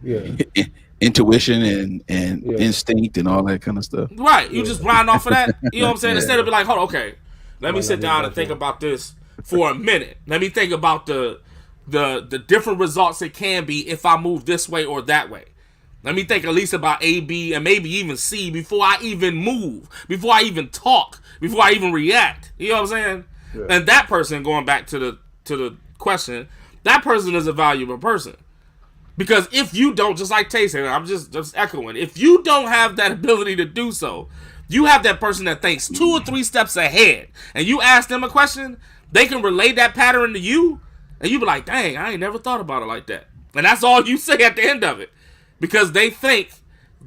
Right. Yeah. Intuition and instinct and all that kind of stuff. Right. You just riding off of that. You know what I'm saying? Instead of be like, hold on, okay. Let me sit down and think about this for a minute. Let me think about the different results it can be if I move this way or that way. Let me think at least about A, B, and maybe even C before I even move, before I even talk, before I even react. You know what I'm saying? Yeah. And that person, going back to the question, that person is a valuable person. Because if you don't, just like Tay said, I'm just echoing, if you don't have that ability to do so, you have that person that thinks 2 or 3 steps ahead, and you ask them a question, they can relay that pattern to you, and you be like, dang, I ain't never thought about it like that. And that's all you say at the end of it. Because they think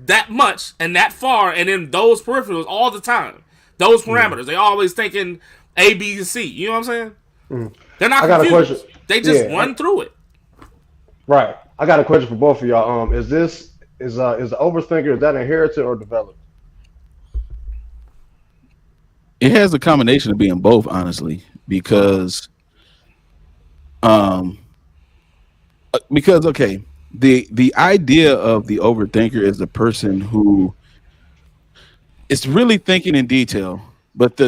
that much and that far and in those peripherals all the time. Those parameters. They always thinking A, B, and C. You know what I'm saying? They're not confused. They just run through it. Right. I got a question for both of y'all. Is the overthinker, is that inherited or developed? It has a combination of being both, honestly, because okay, the idea of the overthinker is the person who is really thinking in detail, but I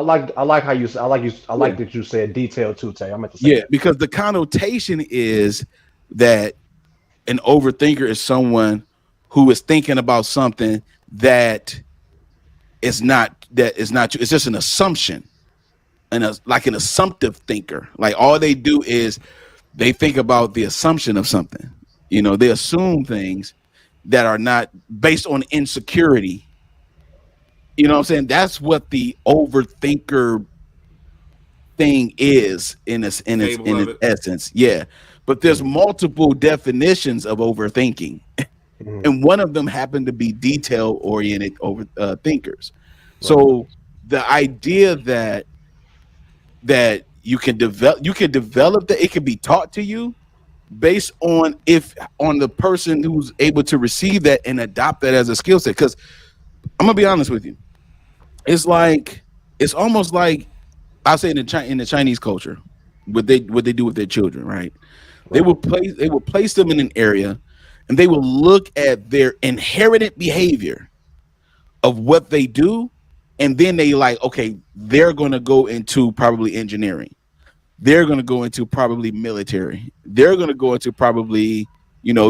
like that you said detail too, Tay. I meant to say that. Because the connotation is that an overthinker is someone who is thinking about something that is not it's just an assumption, and like an assumptive thinker. Like all they do is they think about the assumption of something. You know, they assume things that are not based on insecurity. You know what I'm saying? That's what the overthinker thing is in its essence. Yeah. But there's multiple definitions of overthinking. And one of them happened to be detail-oriented thinkers. Right. So the idea that you can develop that, it can be taught to you based on the person who's able to receive that and adopt that as a skill set. Because I'm gonna be honest with you, it's almost like I say in the Chinese culture, what they do with their children, right? They will place them in an area, and they will look at their inherited behavior of what they do, and then they like, okay, they're going to go into probably engineering. They're going to go into probably military. They're going to go into probably,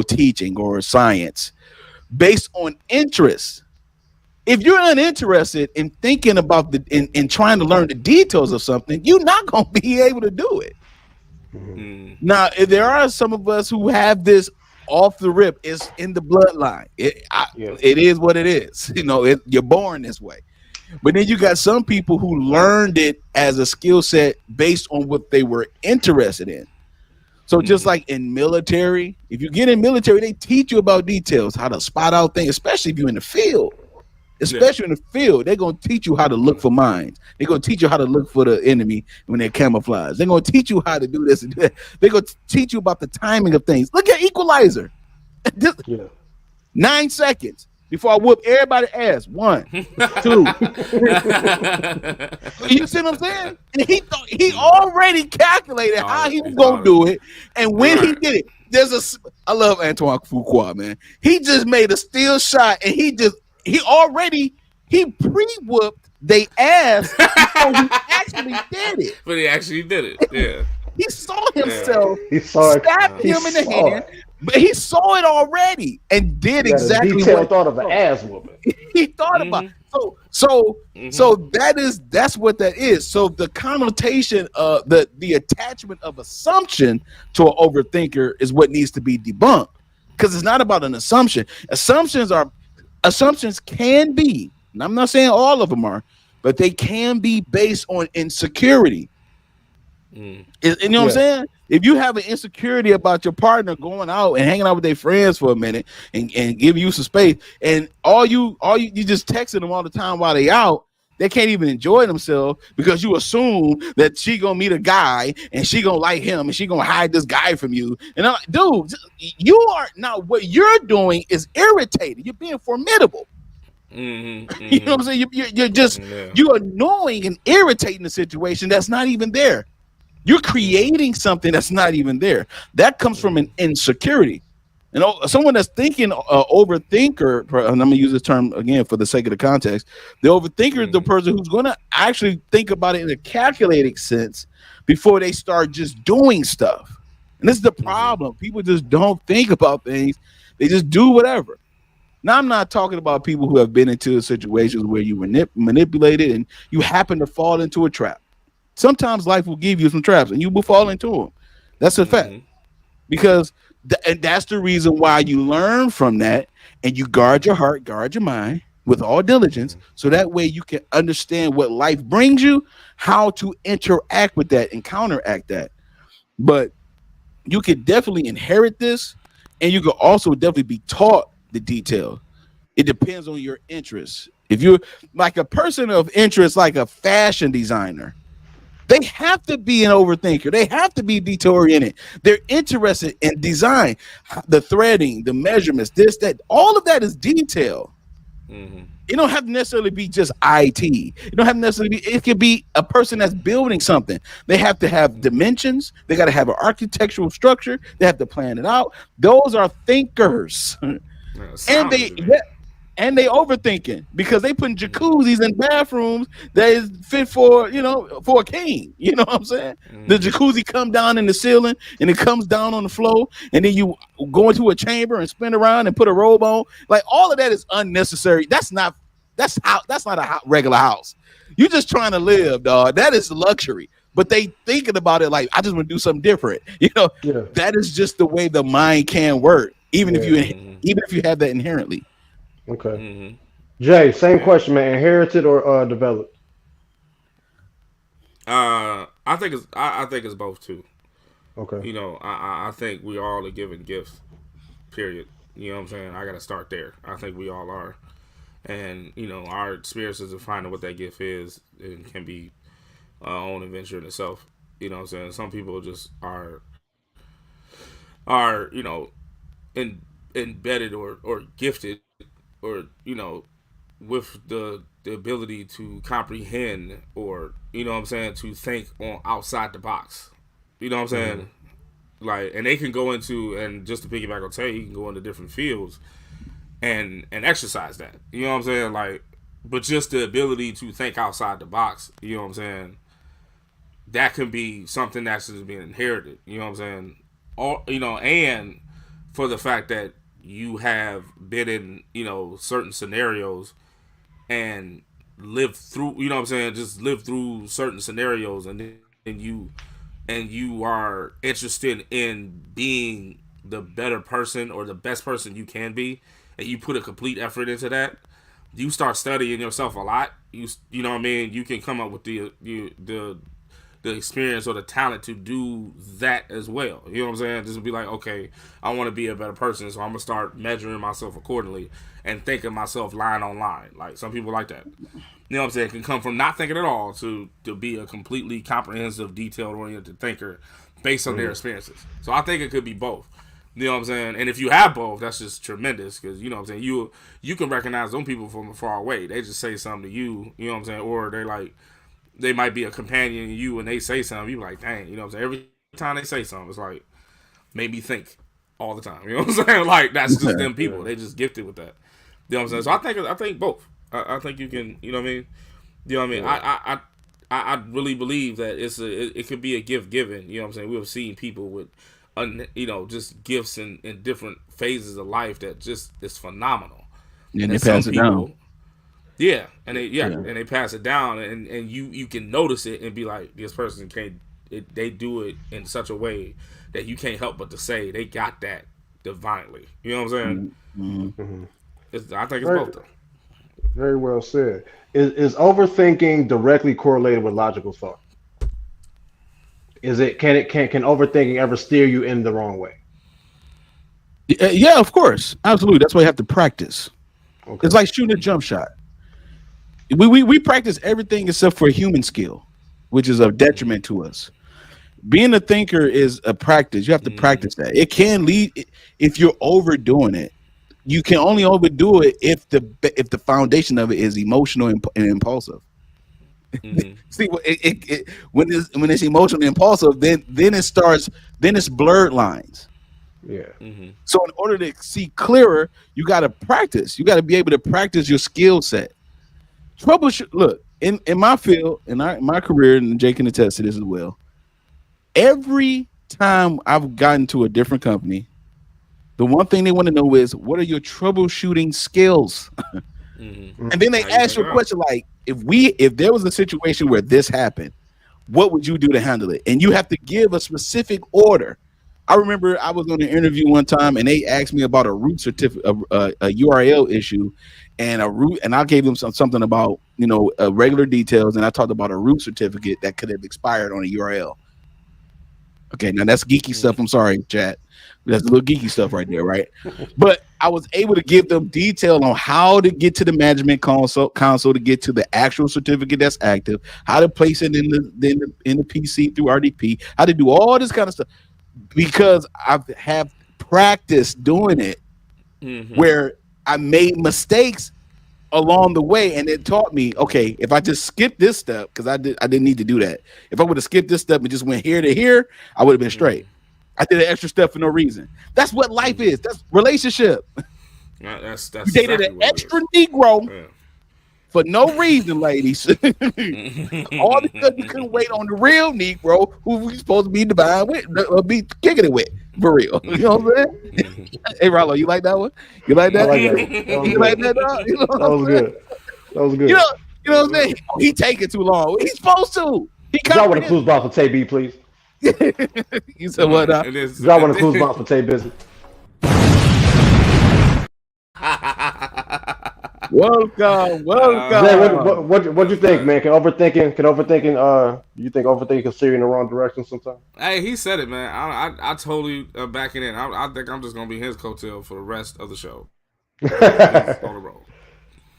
teaching or science based on interest. If you're uninterested in thinking about in trying to learn the details of something, you're not going to be able to do it. Now, there are some of us who have this off the rip. It's in the bloodline. It is what it is. You're born this way. But then you got some people who learned it as a skill set based on what they were interested in. So just like in military, if you get in military, they teach you about details, how to spot out things, especially if you're in the field. Especially in the field, they're going to teach you how to look for mines. They're going to teach you how to look for the enemy when they're camouflaged. They're going to teach you how to do this and do that. They're going to teach you about the timing of things. Look at Equalizer. 9 seconds before I whoop everybody's ass. 1, 2. You see what I'm saying? And he already calculated how he was going to do it. And when he did it, I love Antoine Fuqua, man. He just made a steal shot, and he pre-whooped they ass before he actually did it. But he actually did it. Yeah. He saw himself. He saw it. Stabbed him in the hand. But he saw it already and did exactly what he thought of an ass whooping. He thought about it. So that's what that is. So the connotation of the attachment of assumption to an overthinker is what needs to be debunked, because it's not about an assumption. Assumptions can be, and I'm not saying all of them are, but they can be based on insecurity. You know what I'm saying? If you have an insecurity about your partner going out and hanging out with their friends for a minute and giving you some space, and all you just texting them all the time while they out, they can't even enjoy themselves because you assume that she gonna meet a guy and she gonna like him and she gonna hide this guy from you. And I'm like, dude, you are now, what you're doing is irritating. You're being formidable. You know what I'm saying? You're just you're annoying and irritating the situation that's not even there. You're creating something that's not even there. That comes from an insecurity. And someone that's thinking overthinker, and I'm gonna use this term again for the sake of the context. The overthinker is the person who's gonna actually think about it in a calculated sense before they start just doing stuff. And this is the problem. People just don't think about things. They just do whatever. Now, I'm not talking about people who have been into situations where you were manipulated and you happen to fall into a trap. Sometimes life will give you some traps and you will fall into them. That's a fact. Because and that's the reason why you learn from that and you guard your heart, guard your mind with all diligence, so that way you can understand what life brings you, how to interact with that and counteract that. But you can definitely inherit this, and you can also definitely be taught the detail. It depends on your interests. If you're like a person of interest, like a fashion designer, they have to be an overthinker. They have to be detail-oriented. They're interested in design, the threading, the measurements, this, that. All of that is detail. It don't have to necessarily be just IT. It don't have to necessarily be. It could be a person that's building something. They have to have dimensions. They got to have an architectural structure. They have to plan it out. Those are thinkers, and they overthinking because they putting jacuzzis in bathrooms that is fit for for a king. You know what I'm saying? The jacuzzi come down in the ceiling and it comes down on the floor, and then you go into a chamber and spin around and put a robe on. Like, all of that is unnecessary. That's not a regular house. You're just trying to live, dog. That is luxury. But they thinking about it like, I just want to do something different. That is just the way the mind can work, even if you have that inherently. Okay. Jay, same question, man. Inherited or developed? I think it's both too. Okay. I think we all are given gifts. Period. You know what I'm saying? I got to start there. I think we all are, and our experiences of finding what that gift is, it can be our own adventure in itself. You know what I'm saying? Some people just are embedded or gifted, or with the ability to comprehend, or to think on outside the box. You know what I'm saying? Like, and they can go into, and just to piggyback on Tay, you can go into different fields and exercise that. You know what I'm saying? Like, but just the ability to think outside the box, you know what I'm saying? That can be something that's just being inherited. You know what I'm saying? All, you know, and for the fact that you have been in, you know, certain scenarios and lived through, you know what I'm saying, just lived through certain scenarios, and you are interested in being the better person or the best person you can be, and you put a complete effort into that, you start studying yourself a lot. You know what I mean? You can come up with the experience or the talent to do that as well. You know what I'm saying? Just be like, okay, I want to be a better person, so I'm gonna start measuring myself accordingly and thinking myself line on line. Like, some people like that. You know what I'm saying? It can come from not thinking at all to be a completely comprehensive, detailed-oriented thinker based on their experiences. So I think it could be both. You know what I'm saying? And if you have both, that's just tremendous, because, you know what I'm saying, you can recognize them people from far away. They just say something to you, you know what I'm saying? Or they're like, they might be a companion to you and they say something, you be like, dang, you know what I'm saying? Every time they say something, it's like, made me think all the time. You know what I'm saying? Like, that's just them people. They just gifted with that. You know what I'm saying? So I think both. I think you can, you know what I mean? You know what I mean? I really believe that it could be a gift given. You know what I'm saying? We've seen people with, you know, just gifts in different phases of life that just is phenomenal. And they pass it down. Yeah, and they pass it down, and you can notice it and be like, this person they do it in such a way that you can't help but to say they got that divinely. You know what I'm saying? I think it's both though. Very well said. Is overthinking directly correlated with logical thought? Can overthinking ever steer you in the wrong way? Yeah, of course, absolutely. That's why you have to practice. Okay. It's like shooting a jump shot. We practice everything except for human skill, which is of detriment to us. Being a thinker is a practice. You have to practice that. It can lead, if you're overdoing it. You can only overdo it if the foundation of it is emotional and impulsive. See, when it's emotional and impulsive, then it's blurred lines. Yeah. So in order to see clearer, you got to practice. You got to be able to practice your skill set. Troubleshoot. Look, in my field, in my career, and Jay can attest to this as well. Every time I've gotten to a different company, the one thing they want to know is, what are your troubleshooting skills? And then they ask you a question like, if there was a situation where this happened, what would you do to handle it? And you have to give a specific order. I remember I was on an interview one time and they asked me about a root certificate, a URL issue, and I gave them something about, you know, regular details, and I talked about a root certificate that could have expired on a URL. Okay, now that's geeky stuff. I'm sorry, chat. That's a little geeky stuff right there, right? But I was able to give them detail on how to get to the management console to get to the actual certificate that's active, how to place it in the PC through RDP, how to do all this kind of stuff, because I have practiced doing it, where I made mistakes along the way, and it taught me, okay, if I just skipped this step, because I didn't need to do that. If I would have skipped this step and just went here to here, I would have been straight. I did an extra step for no reason. That's what life is. That's relationship. That's you dated exactly an extra Negro for no reason, ladies. All because you couldn't wait on the real Negro who we supposed to be divine with, be kicking it with, for real. You know what I'm saying? Hey, Rollo, you like that one? You like that? I like that. You like that, dog? You know that was good. That was good. You know what I'm saying? He taking too long. He's supposed to. Y'all want to clues box for Tay B, please? You said what? Y'all want to clues box for Tay Busy? Welcome. Jay, what you think, man? Can overthinking you think overthinking can steer you in the wrong direction sometimes? Hey, he said it, man. I totally back it in. I think I'm just gonna be his coattail for the rest of the show. On the road.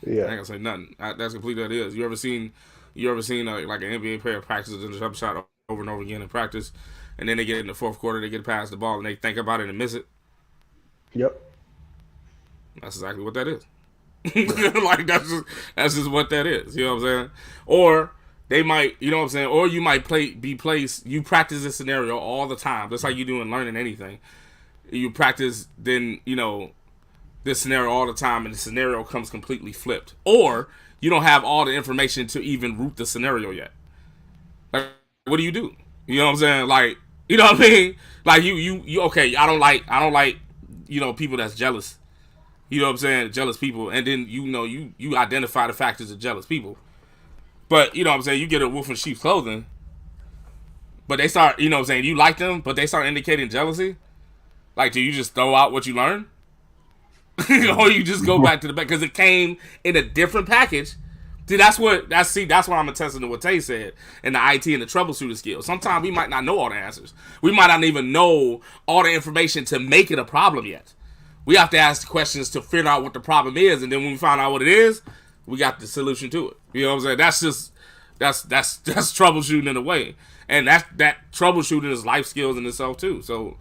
Yeah, I ain't gonna say nothing. That's completely what it is. You ever seen like an NBA player practices in the jump shot over and over again in practice, and then they get in the fourth quarter, they get past the ball, and they think about it and miss it? Yep. That's exactly what that is. Like that's just what that is. You know what I'm saying? Or they might, you know what I'm saying, or you might you practice this scenario all the time. That's like you do in learning anything. You practice, then, you know, this scenario all the time, and the scenario comes completely flipped. Or you don't have all the information to even root the scenario yet. Like, what do? You know what I'm saying? Like, you know what I mean? Like, you okay, I don't like, you know, people that's jealous. You know what I'm saying? Jealous people. And then, you know, you identify the factors of jealous people. But, you know what I'm saying, you get a wolf in sheep's clothing, but they start, you know what I'm saying, you like them, but they start indicating jealousy. Like, do you just throw out what you learned? Or you just go back to the back because it came in a different package. See, that's what I'm attesting to what Tay said in the IT and the troubleshooting skills. Sometimes we might not know all the answers. We might not even know all the information to make it a problem yet. We have to ask questions to figure out what the problem is, and then when we find out what it is, we got the solution to it. You know what I'm saying? That's troubleshooting in a way. And that troubleshooting is life skills in itself too. So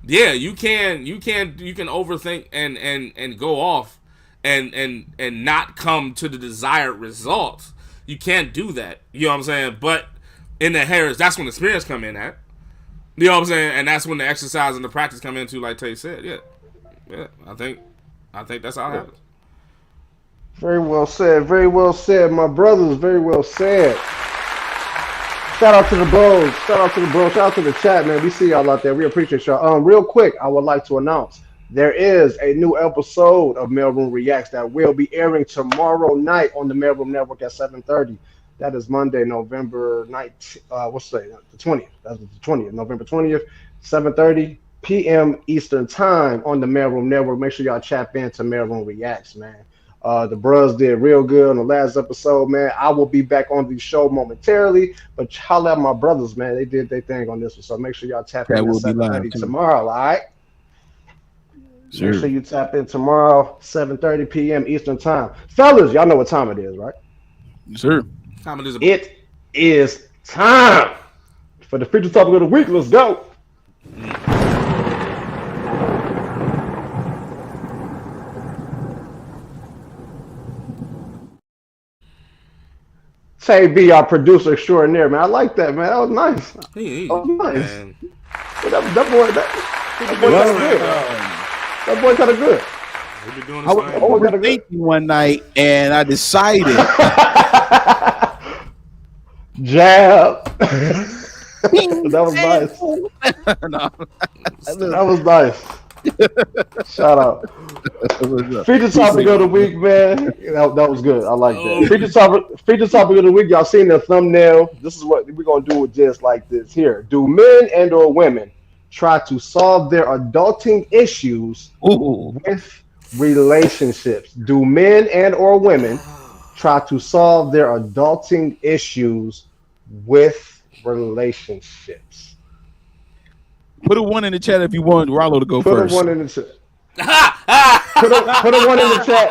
yeah, you can overthink and go off and not come to the desired results. You can't do that. You know what I'm saying? But in the Harris, that's when experience come in at. You know what I'm saying? And that's when the exercise and the practice come into, like Tay said. Yeah. I think that's how it happens. Very well said, my brothers. Very well said. Shout out to the bros. Shout out to the chat, man. We see y'all out there. We appreciate y'all. Real quick, I would like to announce there is a new episode of Mailroom Reacts that will be airing tomorrow night on the Mailroom Network at 7:30. That is Monday, November 19th. What's today? The 20th. That's the 20th. November 20th, 7:30 p.m. Eastern Time on the Mailroom Network. Make sure y'all tap into Mailroom Reacts, man. The bros did real good on the last episode, man. I will be back on the show momentarily, but holla at my brothers, man. They did their thing on this one, so make sure y'all tap in at 7:30 tomorrow, all right? Sure. Make sure you tap in tomorrow, 7:30 p.m. Eastern Time. Fellas, y'all know what time it is, right? Sure. It is time for the feature topic of the week. Let's go. Tay B, our producer extraordinaire, man. I like that, man. That was nice. That was nice. That boy kind of good. I was thinking one night, and I decided. Jab. That was nice. No. That was nice. Shout out. Feature topic of the week, man. That was good. I like that. Feature topic of the week. Y'all seen the thumbnail. This is what we're gonna do with just like this here. Do men and or women try to solve their adulting issues with relationships? Do men and or women try to solve their adulting issues with relationships? Put a 1 in the chat if you want Rollo to go first. Put a 1 in the chat. put a 1 in the chat.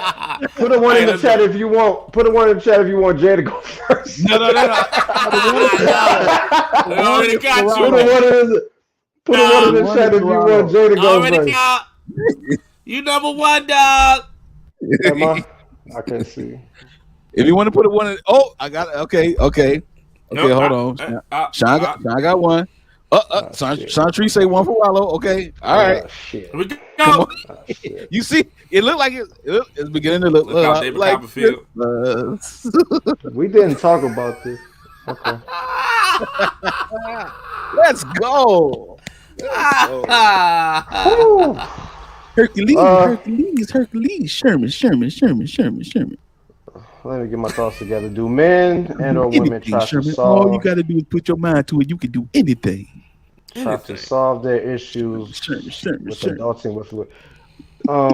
Put a 1 in the chat if you want. Put a 1 in the chat if you want Jay to go first. No. We already got you. Put a 1 in the chat if you want Jay to go first. You number 1, dog. I can't see. If you want to put a 1 in, I got it. Okay. Hold on. Sean got 1. Sean Tree say 1 for Wallow. Okay. All right. Shit. Here we go. You see, it looked like it's beginning to look like we didn't talk about this. Okay. Let's go. Hercules. Sherman. Let me get my thoughts together. Do men and or women try to solve? All you got to do is put your mind to it. You can do anything. Try to solve their issues with adulting. With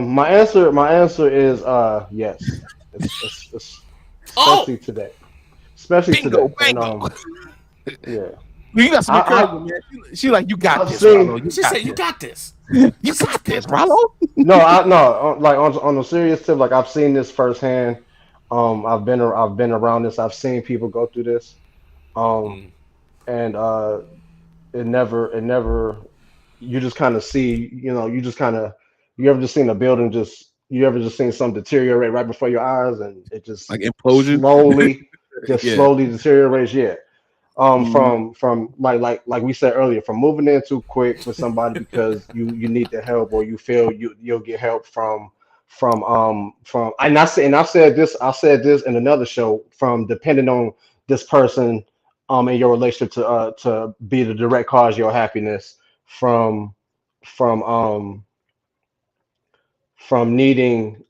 my answer is yes. Especially today. Especially bingo, today. Bingo. And, yeah. You got some encouragement, man. She like, you got this, Rollo. She said, you got this. You got this, Rollo. No. Like on a serious tip, like I've seen this firsthand. I've been around this. I've seen people go through this, and it never. You just kind of see, you ever just seen a building you ever just seen something deteriorate right before your eyes, and it just like implosion, just Yeah. slowly deteriorates. Yeah. From like we said earlier, from moving in too quick with somebody because you need the help or you feel you'll get help from and I said this in another show, from depending on this person in your relationship to be the direct cause of your happiness, from from um from needing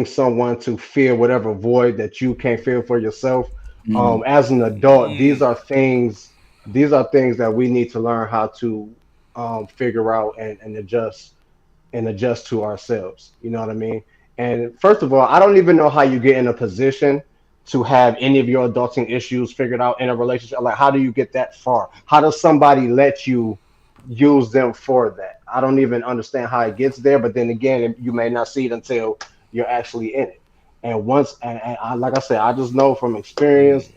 someone to fill whatever void that you can't fill for yourself. As an adult, these are things that we need to learn how to figure out and adjust to ourselves. You know what I mean? And first of all, I don't even know how you get in a position to have any of your adulting issues figured out in a relationship. Like, how do you get that far? How does somebody let you use them for that? I don't even understand how it gets there. But then again, you may not see it until you're actually in it. And once, and I, like I said, I just know from experience.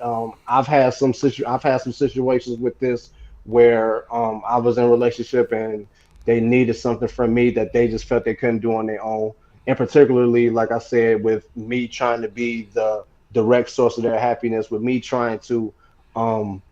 I've had some situations with this where I was in a relationship and they needed something from me that they just felt they couldn't do on their own. And particularly, like I said, with me trying to be the direct source of their happiness, um,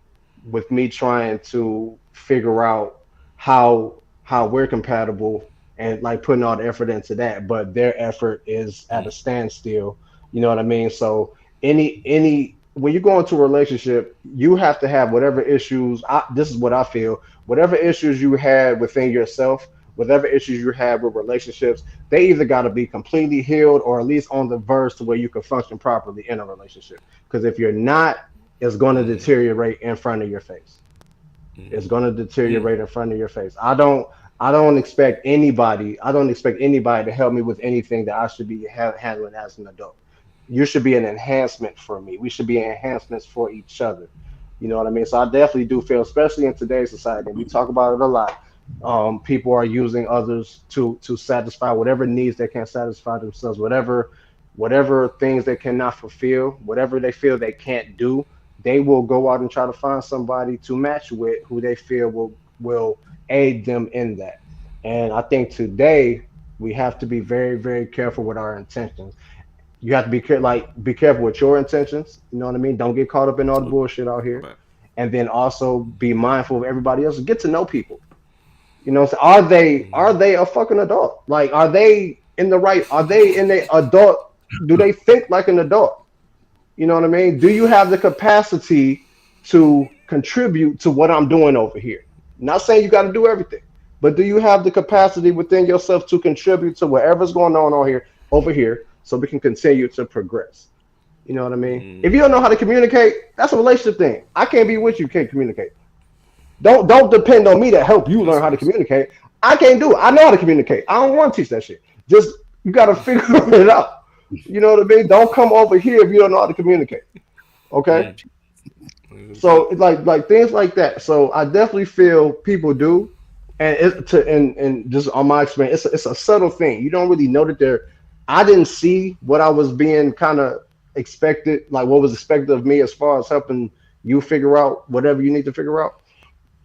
with me trying to figure out how we're compatible and like putting all the effort into that, but their effort is at a standstill. You know what I mean? So any when you go into a relationship, you have to have whatever issues. This is what I feel. Whatever issues you had within yourself, whatever issues you have with relationships, they either got to be completely healed or at least on the verge to where you can function properly in a relationship. Because if you're not, it's going to deteriorate in front of your face. It's going to deteriorate in front of your face. I don't expect anybody to help me with anything that I should be handling as an adult. You should be an enhancement for me. We should be enhancements for each other. You know what I mean? So I definitely do feel, especially in today's society, we talk about it a lot. People are using others to satisfy whatever needs they can't satisfy themselves, whatever things they cannot fulfill, whatever they feel they can't do. They will go out and try to find somebody to match with who they feel will aid them in that. And I think today we have to be very, very careful with our intentions. You have to be careful with your intentions. You know what I mean? Don't get caught up in all the bullshit out here. And then also be mindful of everybody else. Get to know people. You know, so are they a fucking adult? Like, are they in the adult? Do they think like an adult? You know what I mean? Do you have the capacity to contribute to what I'm doing over here? Not saying you got to do everything, but do you have the capacity within yourself to contribute to whatever's going on over here, so we can continue to progress? You know what I mean? If you don't know how to communicate, that's a relationship thing. I can't be with you, can't communicate. Don't depend on me to help you learn how to communicate. I can't do it. I know how to communicate. I don't want to teach that shit. Just, you got to figure it out. You know what I mean? Don't come over here if you don't know how to communicate. Okay? So it's like things like that. So I definitely feel people do. And just on my experience, it's a subtle thing. You don't really know that I didn't see what I was being kind of expected, like what was expected of me as far as helping you figure out whatever you need to figure out.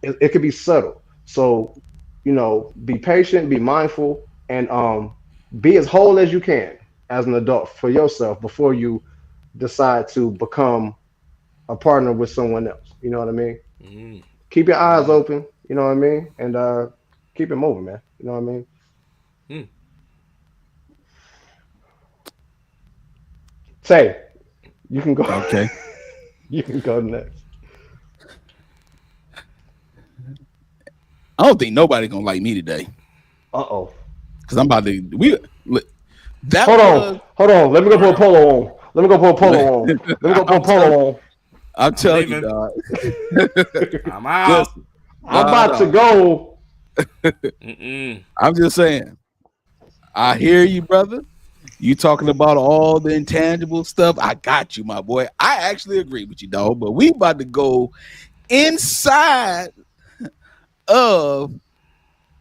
It could be subtle. So, you know, be patient, be mindful, and be as whole as you can as an adult for yourself before you decide to become a partner with someone else. You know what I mean? Keep your eyes open, you know what I mean? And keep it moving, man. You know what I mean? Say, you can go. Okay. You can go next. I don't think nobody gonna like me today. Uh-oh. Because I'm about to Hold on. Let me go put a polo on. Let me go put a polo on. I'm telling you, dog. I'm out. I'm about to go. I'm just saying. I hear you, brother. You talking about all the intangible stuff. I got you, my boy. I actually agree with you, dog. But we about to go inside of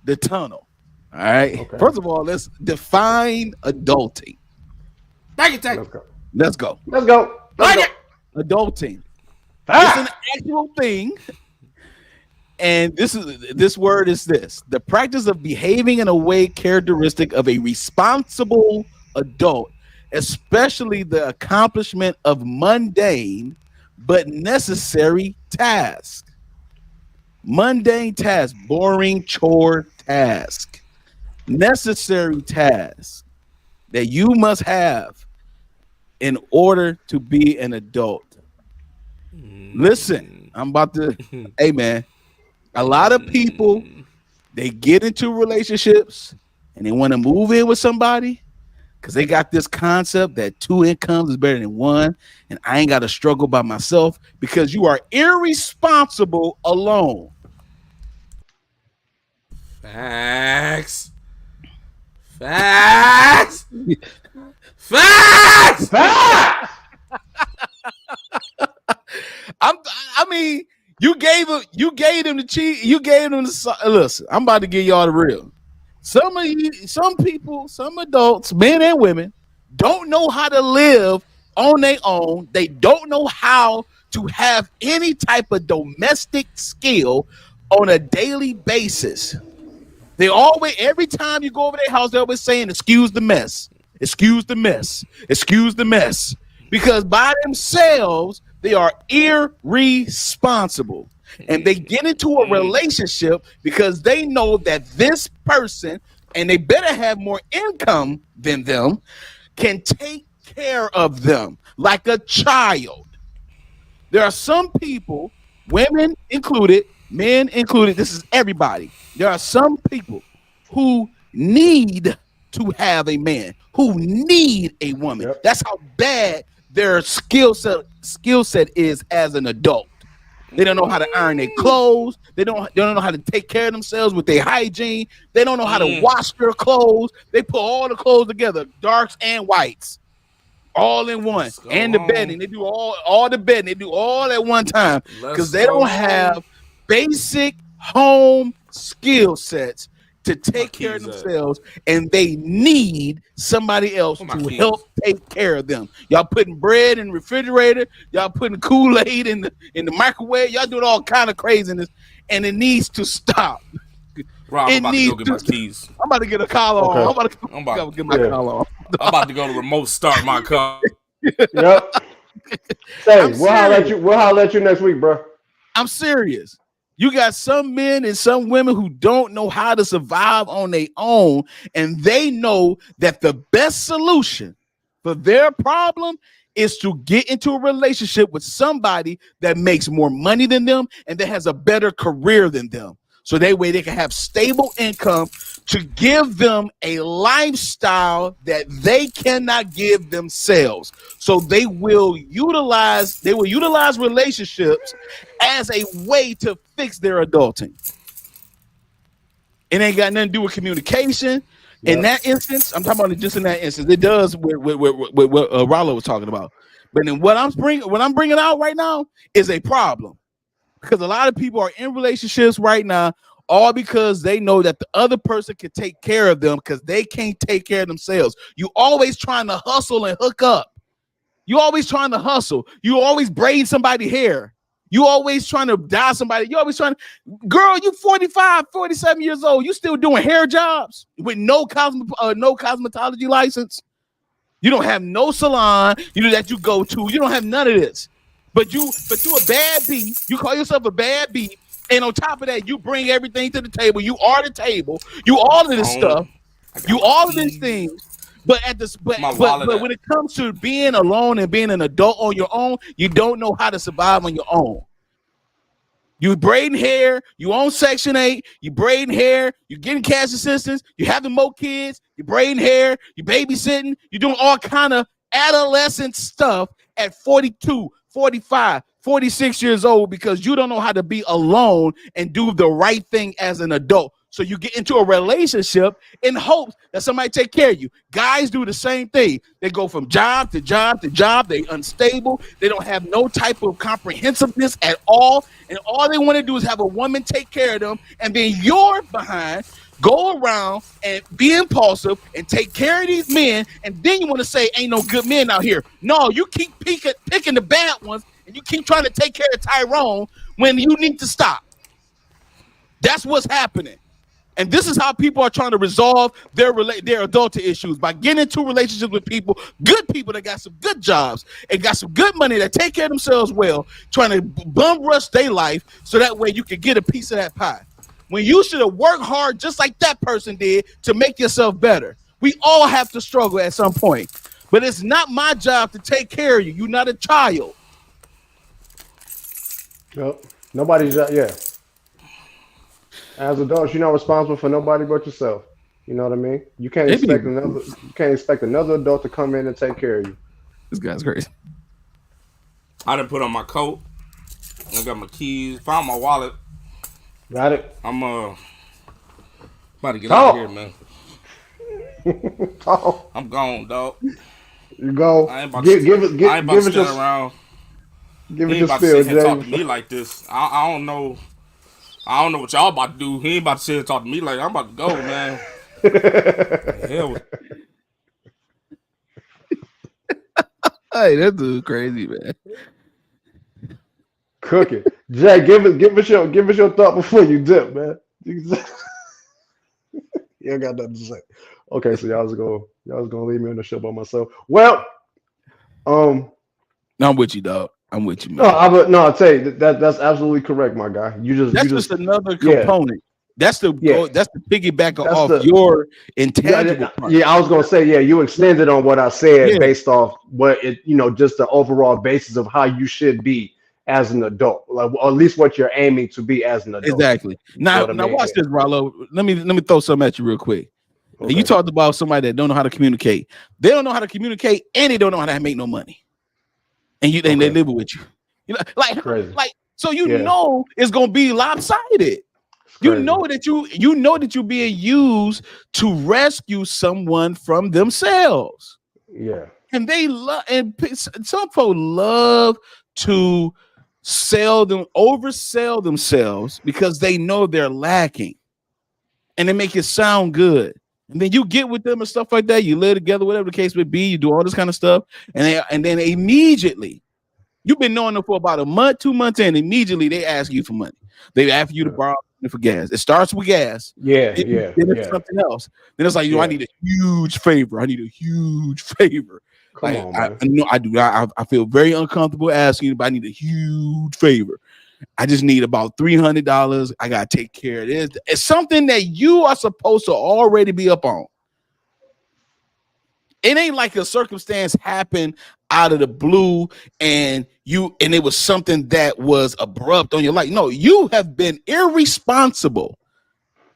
the tunnel. All right. Okay. First of all, let's define adulting. Thank you. Let's go. Adulting. It's an actual thing. And this word is this: the practice of behaving in a way characteristic of a responsible adult especially the accomplishment of mundane but necessary tasks. Mundane task, boring chore task, necessary task that you must have in order to be an adult. Listen, I'm about to, hey man, a lot of people, they get into relationships and they want to move in with somebody because they got this concept that 2 incomes is better than 1, and I ain't got to struggle by myself because you are irresponsible alone. Facts. Facts. Facts. Facts. I mean, you gave them the cheat. You gave them the listen. I'm about to give y'all the real. Some people, some adults, men and women, don't know how to live on their own. They don't know how to have any type of domestic skill on a daily basis. They always, every time you go over their house, they're always saying, "Excuse the mess, excuse the mess, excuse the mess," because by themselves they are irresponsible. And they get into a relationship because they know that this person, and they better have more income than them, can take care of them like a child. There are some people, women included, men included, this is everybody. There are some people who need to have a man, who need a woman. Yep. That's how bad their skill set is as an adult. They don't know how to iron their clothes. They don't know how to take care of themselves with their hygiene. They don't know how to wash their clothes. They put all the clothes together, darks and whites, all in one. And the bedding. They do all the bedding. They do all at one time because they don't have basic home skill sets to take care of themselves, and they need somebody else to help take care of them. Y'all putting bread in the refrigerator, y'all putting Kool-Aid in the microwave, y'all doing all kind of craziness, and it needs to stop. Rob, I'm about to go get my keys. I'm about to get a collar on. I'm about to get my collar on. I'm about to go to remote start my car. Yep. Say, we'll holler at you next week, bro. I'm serious. You got some men and some women who don't know how to survive on their own, and they know that the best solution for their problem is to get into a relationship with somebody that makes more money than them and that has a better career than them. So that way they can have stable income to give them a lifestyle that they cannot give themselves. So they will utilize relationships as a way to fix their adulting. It ain't got nothing to do with communication. Yep. In that instance, I'm talking about just in that instance. It does with what Rollo was talking about. But then what I'm bringing out right now is a problem. Because a lot of people are in relationships right now all because they know that the other person can take care of them because they can't take care of themselves. You always trying to hustle and hook up. You always trying to hustle. You always braid somebody's hair. You always trying to dye somebody. You always trying to, girl, you 45, 47 years old. You still doing hair jobs with no cosmetology license. You don't have no salon, that you go to. You don't have none of this. But you a bad bee. You call yourself a bad bee, and on top of that, you bring everything to the table. You are the table. You all of this stuff. You all of these things. But when it comes to being alone and being an adult on your own, you don't know how to survive on your own. You braiding hair. You own Section 8. You braiding hair. You getting cash assistance. You having more kids. You braiding hair. You babysitting. You doing all kind of adolescent stuff at 42. 45, 46 years old because you don't know how to be alone and do the right thing as an adult. So you get into a relationship in hopes that somebody take care of you. Guys do the same thing. They go from job to job to job. They unstable. They don't have no type of comprehensiveness at all. And all they want to do is have a woman take care of them. And then you're behind, go around and be impulsive and take care of these men. And then you want to say, ain't no good men out here. No, you keep picking the bad ones and you keep trying to take care of Tyrone when you need to stop. That's what's happening. And this is how people are trying to resolve their adulting issues, by getting into relationships with people, good people that got some good jobs and got some good money that take care of themselves well, trying to bum rush their life so that way you can get a piece of that pie. When you should have worked hard just like that person did to make yourself better. We all have to struggle at some point. But it's not my job to take care of you. You're not a child. Yep. Nobody's yeah. As adults, you're not responsible for nobody but yourself. You know what I mean? You can't expect another adult to come in and take care of you. This guy's crazy. I done put on my coat. I got my keys. Found my wallet. Got it. I'm about to get out of here, man. I'm gone, dog. You go. I ain't about to stand around. Give it He your ain't about to spill, sit here and talk to Jay. me like this. I don't know. I don't know what y'all about to do. He ain't about to sit here and talk to me like I'm about to go, man. Hell. Hey, that dude crazy, man. Cook it, Jay. Give us your thought before you dip, man. You ain't got nothing to say. Okay, so y'all was gonna leave me on the show by myself. Well, I'm with you, dog. I'm with you, man. I'll tell you that's absolutely correct, my guy. That's just another component. That's the piggyback off your intangible part. Yeah, I was gonna say, yeah, you extended on what I said based off what it, just the overall basis of how you should be as an adult, like, or at least what you're aiming to be as an adult. Exactly. Now watch this, Rollo. Let me throw something at you real quick. Okay. You talked about somebody that don't know how to communicate. They don't know how to communicate, and they don't know how to make no money. And they live with you. So know it's gonna be lopsided. You know that you're being used to rescue someone from themselves. Yeah. And they love, and some folks love to oversell themselves because they know they're lacking, and they make it sound good. And then you get with them and stuff like that. You live together, whatever the case may be. You do all this kind of stuff, and then immediately, you've been knowing them for about a month, 2 months, and immediately they ask you for money. They ask you to borrow for gas. It starts with gas. Then it's something else. Then it's like, I need a huge favor. Come on, man. I know I do. I feel very uncomfortable asking you, but I need a huge favor. I just need about $300. I gotta take care of this. It's something that you are supposed to already be up on. It ain't like a circumstance happened out of the blue and it was something that was abrupt on your life. No, you have been irresponsible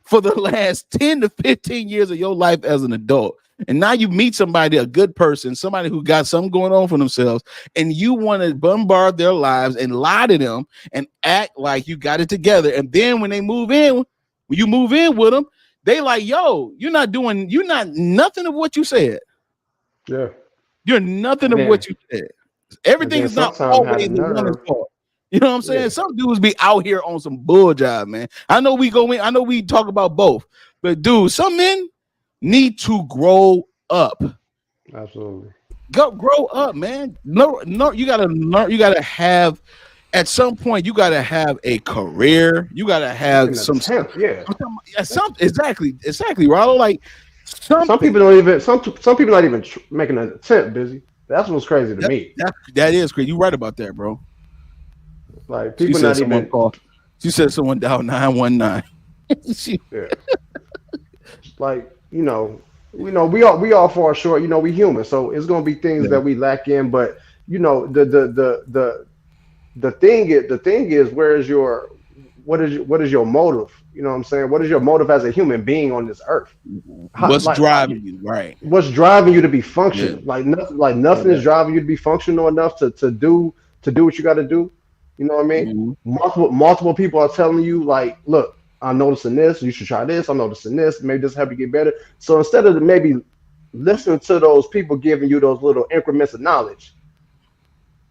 for the last 10 to 15 years of your life as an adult. And now you meet somebody, a good person, somebody who got something going on for themselves, and you want to bombard their lives and lie to them and act like you got it together. And then when you move in with them, they like, yo, you're not nothing of what you said. Yeah. You're nothing of what you said. Everything is not always the woman's fault. You know what I'm saying? Yeah. Some dudes be out here on some bull job, man. I know we talk about both, but dude, some men need to grow up. Absolutely. Grow up, man. No, you gotta learn. You gotta have, at some point, you gotta have a career. You gotta have some exactly, Rollo. Like some people don't even. Some people not even making an attempt. Busy. That's what's crazy to me. That is crazy. You're right about that, bro. Like people not even. She said someone dialed 919. Yeah. Like. We all fall short. We human, so it's gonna be things that we lack in. But the thing is, what is your motive? You know what I'm saying? What is your motive as a human being on this earth? What's driving you? Right. What's driving you to be functional? Yeah. Nothing is driving you to be functional enough to do what you got to do. You know what I mean? Mm-hmm. Multiple people are telling you, like, look, I'm noticing this. You should try this. I'm noticing this. Maybe this will help you get better. So instead of maybe listening to those people giving you those little increments of knowledge,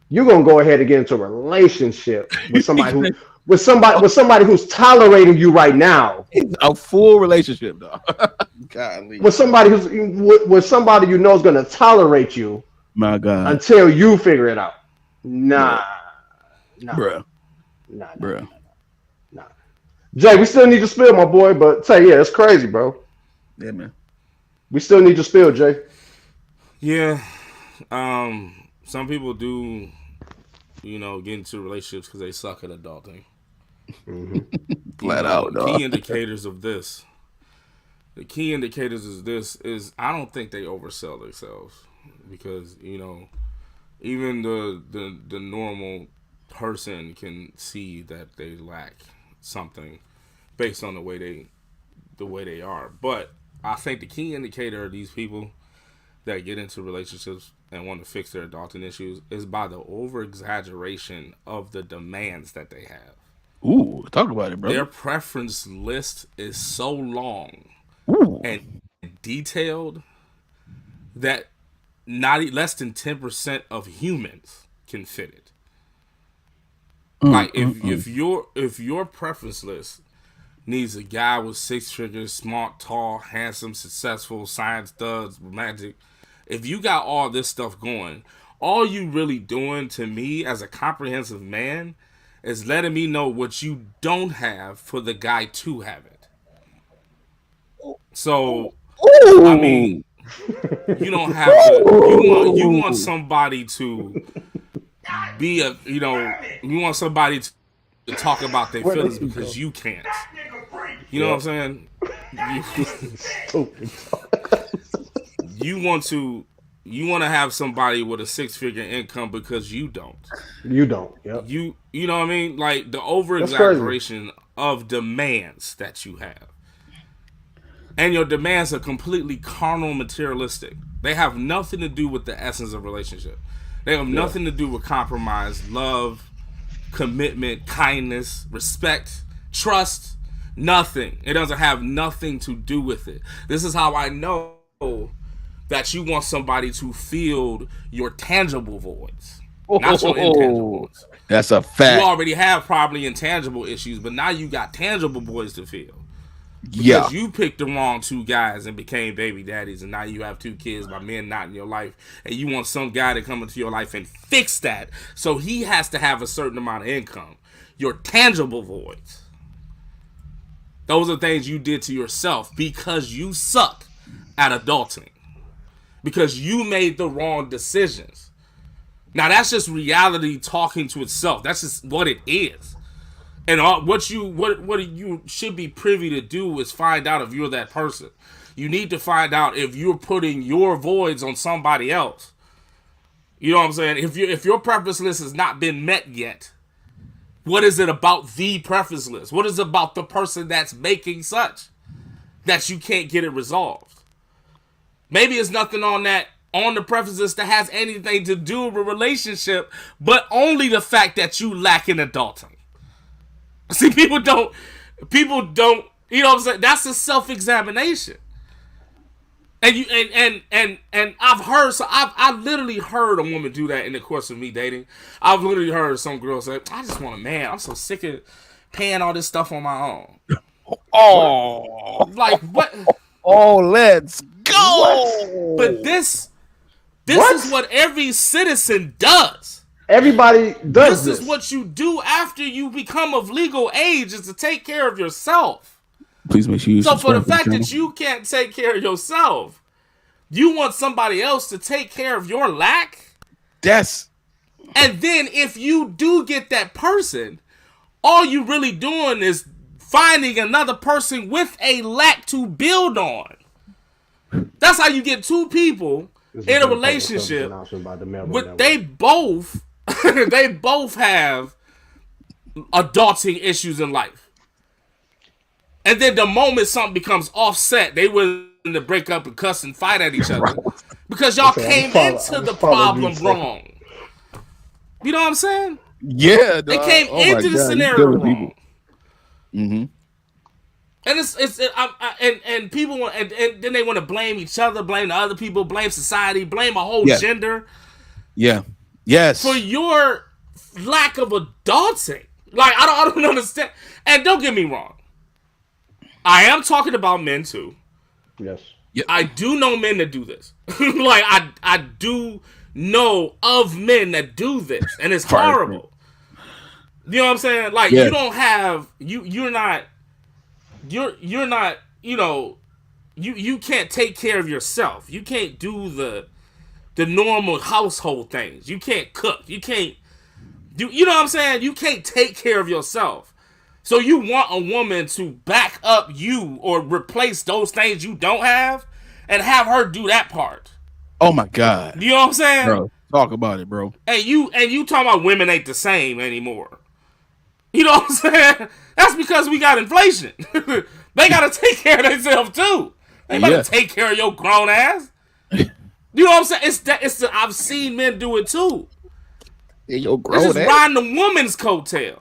you're gonna go ahead and get into a relationship with somebody with somebody who's tolerating you right now. A full relationship, though. with somebody with somebody you know is gonna tolerate you. My God. Until you figure it out. Nah. Bruh. Nah. Jay, we still need to spill, my boy. But say, yeah, it's crazy, bro. Yeah, man. We still need to spill, Jay. Yeah. Some people do, get into relationships because they suck at adulting. Flat out, dog. Key indicators of this. The key indicators is I don't think they oversell themselves because even the normal person can see that they lack something based on the way they are. But I think the key indicator of these people that get into relationships and want to fix their adulting issues is by the over exaggeration of the demands that they have. Ooh, talk about it, bro. Their preference list is so long and detailed that not less than 10% of humans can fit it. Like if your preference list needs a guy with 6 figures, smart, tall, handsome, successful, science, thugs, magic. If you got all this stuff going, all you really doing to me as a comprehensive man is letting me know what you don't have for the guy to have it. So, I mean, you don't have to. You want somebody to be you want somebody to talk about their feelings because you can't. You know what I'm saying? You want to have somebody with a 6-figure income because you don't. You don't. Yep. You know what I mean? Like the over exaggeration of demands that you have. And your demands are completely carnal, materialistic. They have nothing to do with the essence of relationship. They have nothing to do with compromise, love, commitment, kindness, respect, trust. Nothing. It doesn't have nothing to do with it. This is how I know that you want somebody to fill your tangible voids, not your intangible voids. That's a fact. You already have probably intangible issues, but now you got tangible voids to fill. Because you picked the wrong 2 guys and became baby daddies, and now you have 2 kids by men not in your life, and you want some guy to come into your life and fix that, so he has to have a certain amount of income. Your tangible voids. Those are things you did to yourself because you suck at adulting. Because you made the wrong decisions. Now that's just reality talking to itself. That's just what it is. And what you should be privy to do is find out if you're that person. You need to find out if you're putting your voids on somebody else. You know what I'm saying? If your preference list has not been met yet, what is it about the preference list? What is it about the person that's making such that you can't get it resolved? Maybe it's nothing on the preference list that has anything to do with a relationship, but only the fact that you lack in adulting. See, people don't, you know what I'm saying? That's a self-examination. And I've literally heard a woman do that in the course of me dating. I've literally heard some girl say, I just want a man. I'm so sick of paying all this stuff on my own. Oh. Like, what? Oh, let's go. What? But this is what every citizen does. Everybody does this. This is what you do after you become of legal age, is to take care of yourself. Please make sure you So for the fact that you can't take care of yourself, you want somebody else to take care of your lack? And then if you do get that person, all you really doing is finding another person with a lack to build on. That's how you get 2 people in a relationship. They both have adulting issues in life. And then the moment something becomes offset, they willing to break up and cuss and fight at each other because y'all came into the problem wrong. You know what I'm saying? Yeah, they came into the scenario wrong. Mm-hmm. And people want, and then they want to blame each other, blame the other people, blame society, blame a whole gender. Yeah. Yes. For your lack of adulting. Like, I don't understand. And don't get me wrong. I am talking about men too. Yes. I do know men that do this. Like, I do know of men that do this. And it's horrible. You know what I'm saying? Like, you don't have, you're not, you're not, you know, you can't take care of yourself. You can't do the normal household things. You can't cook. You can't do, you know what I'm saying? You can't take care of yourself. So you want a woman to back up you or replace those things you don't have and have her do that part. Oh my God. You know what I'm saying? Bro, talk about it, bro. And you talking about women ain't the same anymore. You know what I'm saying? That's because we got inflation. They gotta take care of themselves too. They gotta take care of your grown ass. You know what I'm saying? I've seen men do it too. Yeah, your grown It's just ass. riding the woman's coattail.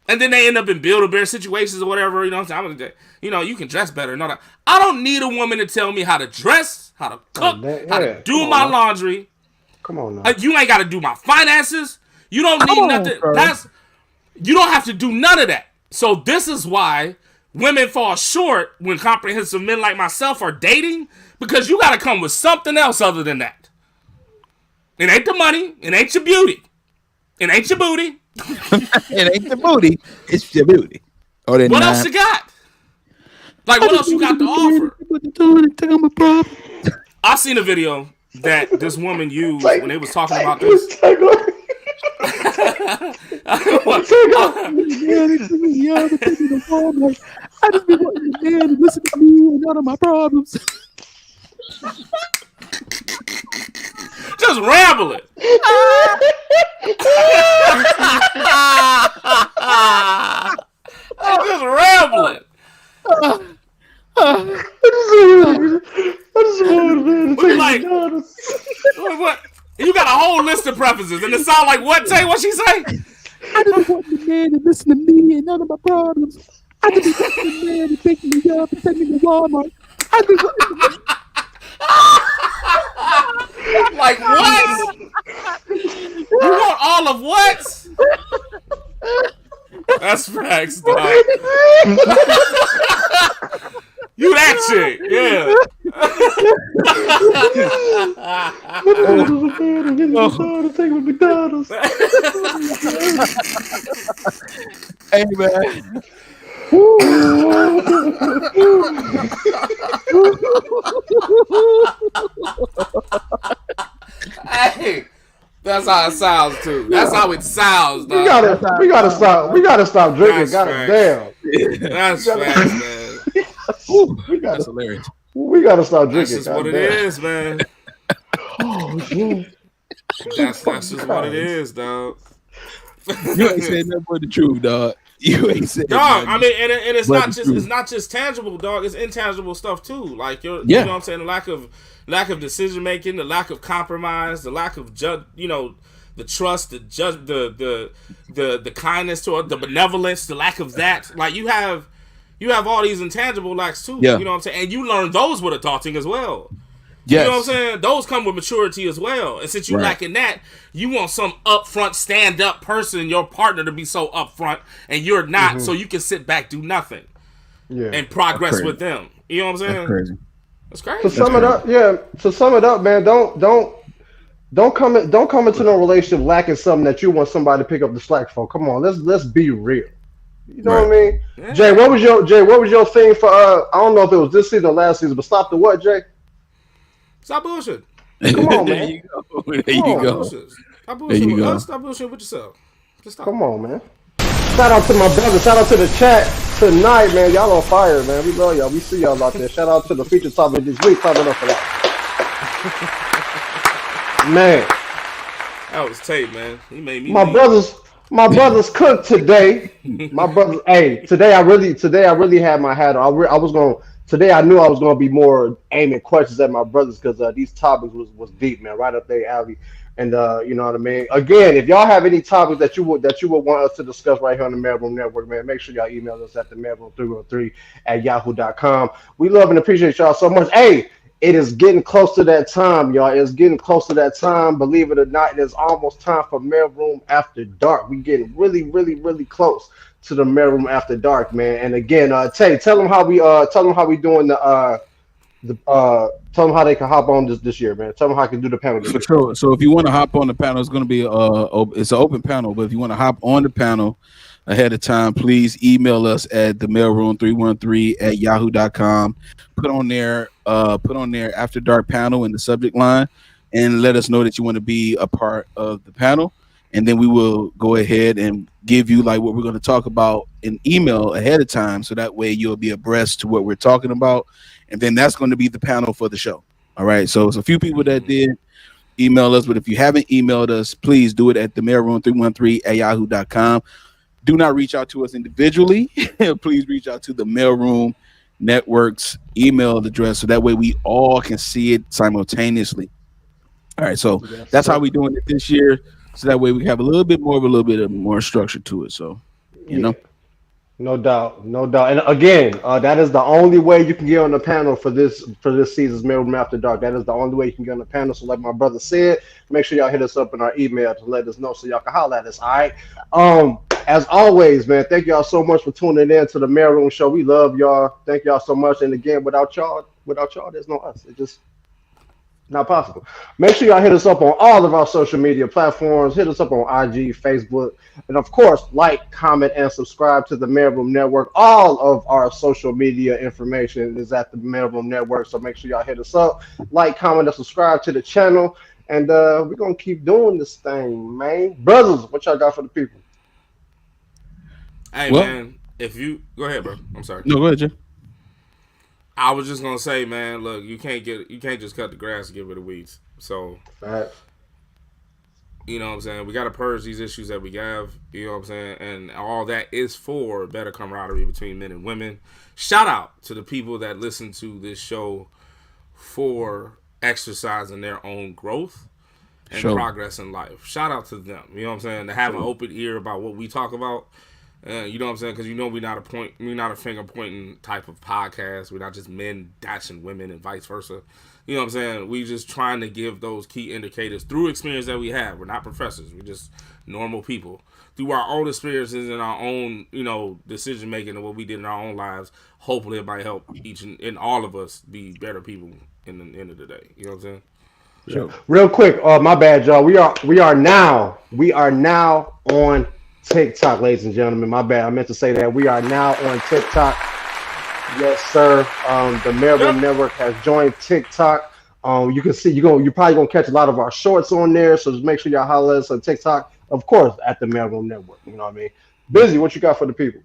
And then they end up in Build-A-Bear situations or whatever. You know what I'm saying? You know, you can dress better and all that. I don't need a woman to tell me how to dress, how to cook, how to do my laundry. Come on now. You ain't got to do my finances. You don't need nothing. You don't have to do none of that. So this is why women fall short when comprehensive men like myself are dating, because you got to come with something else other than that. It ain't the money. It ain't your beauty. It ain't your booty. It ain't the booty. It's the booty. Oh, what else you got? Like, what else you got to offer? I seen a video that this woman used when they was talking about this. I just be wanting the man to listen to me and none of my problems. Just rambling. Just rambling. Like, what? You got a whole list of preferences, and it sound like what? Tay, what she say? I just want the man to listen to me and none of my problems. I just want the man to pick me up and take me to Walmart. I just want like what? You want all of what? That's facts, dog. You that chick, yeah. Hey man. Hey, that's how it sounds too. That's how it sounds, dog. We gotta stop drinking. Goddamn. That's facts, man. That's hilarious. We gotta stop drinking. That's just what it is, man. Oh shit. That's just what it is, dog. You ain't saying nothing but the truth, dog. You ain't saying dog. Nothing. I mean, and it's not just tangible, dog. It's intangible stuff too. Like you know what I'm saying. The lack of decision making, the lack of compromise, the lack of the trust, the kindness to the benevolence, the lack of that. Like you have all these intangible lacks too. Yeah. You know what I'm saying. And you learn those with adulting as well. Yes. You know what I'm saying? Those come with maturity as well. And since you lacking that, you want some upfront, stand-up person, your partner, to be so upfront, and you're not, so you can sit back, do nothing, and progress with them. You know what I'm saying? That's crazy. That's crazy. To sum it up, man, don't come into no relationship lacking something that you want somebody to pick up the slack for. Come on, let's be real. You know what I mean? Yeah. Jay, what was your thing for I don't know if it was this season or last season, but stop the what, Jay? Stop bullshit. Come on, man. There you go. Stop bullshit with us. Stop bullshit with yourself. Just stop. Come on, man. Shout out to my brother. Shout out to the chat tonight, man. Y'all on fire, man. We love y'all. We see y'all out there. Shout out to the feature topic this week. Clap it up for that. Man. That was Tate, man. He made me. My brothers cooked today. My brothers. Hey, today I really had my hat on. Today I knew I was gonna be more aiming questions at my brothers because these topics was deep, man, right up their alley. And you know what I mean. Again, if y'all have any topics that you would want us to discuss right here on the Mailroom Network, man, make sure y'all email us at the mailroom303@yahoo.com. We love and appreciate y'all so much. Hey, it is getting close to that time, y'all. It's getting close to that time. Believe it or not, it is almost time for Mailroom After Dark. We getting really, really, really close to the Mailroom After Dark, man. And again, Tay, tell them how we doing tell them how they can hop on this year, man. Tell them how I can do the panel. So if you want to hop on the panel, it's going to be it's an open panel. But if you want to hop on the panel, ahead of time, please email us at the mailroom313@yahoo.com. Put on their After Dark panel in the subject line, and let us know that you want to be a part of the panel. And then we will go ahead and give you like what we're going to talk about in email ahead of time, so that way you'll be abreast to what we're talking about. And then that's going to be the panel for the show. All right. So it's a few people that did email us, but if you haven't emailed us, please do it at the mailroom313@yahoo.com. Do not reach out to us individually. Please reach out to the Mailroom Network's email address, so that way we all can see it simultaneously. All right. So that's how we're doing it this year. So that way we have a little bit more structure to it. So, you know, no doubt. And again, that is the only way you can get on the panel for this season's Mailroom After Dark. That is the only way you can get on the panel. So, like my brother said, make sure y'all hit us up in our email to let us know, so y'all can holler at us. All right. As always, man, thank y'all so much for tuning in to the Mailroom Show. We love y'all. Thank y'all so much. And again, without y'all, there's no us. It's just not possible. Make sure y'all hit us up on all of our social media platforms. Hit us up on IG, Facebook, and of course, like, comment, and subscribe to the Mailroom Network. All of our social media information is at the Mailroom Network, so make sure y'all hit us up, like, comment, and subscribe to the channel. And we're gonna keep doing this thing, man. Brothers, what y'all got for the people? Hey, man, if you go ahead, bro. I'm sorry. No, go ahead, Jay. I was just gonna say, man, look, you can't just cut the grass and get rid of weeds. So, you know what I'm saying? We gotta purge these issues that we have, you know what I'm saying? And all that is for better camaraderie between men and women. Shout out to the people that listen to this show for exercising their own growth and progress in life. Shout out to them, you know what I'm saying? To have an open ear about what we talk about. You know what I'm saying? Because we're not a finger pointing type of podcast. We're not just men dashing women and vice versa. You know what I'm saying? We just trying to give those key indicators through experience that we have. We're not professors. We're just normal people. Through our own experiences and our own, decision making and what we did in our own lives, hopefully it might help each and all of us be better people in the end of the day. You know what I'm saying? Sure. Real quick, my bad, y'all. We are now on TikTok, ladies and gentlemen. My bad. I meant to say that we are now on TikTok. Yes, sir. The Mailroom Network has joined TikTok. You can see you're probably gonna catch a lot of our shorts on there. So just make sure y'all holler at us on TikTok, of course, at the Mailroom Network. You know what I mean? Busy, what you got for the people?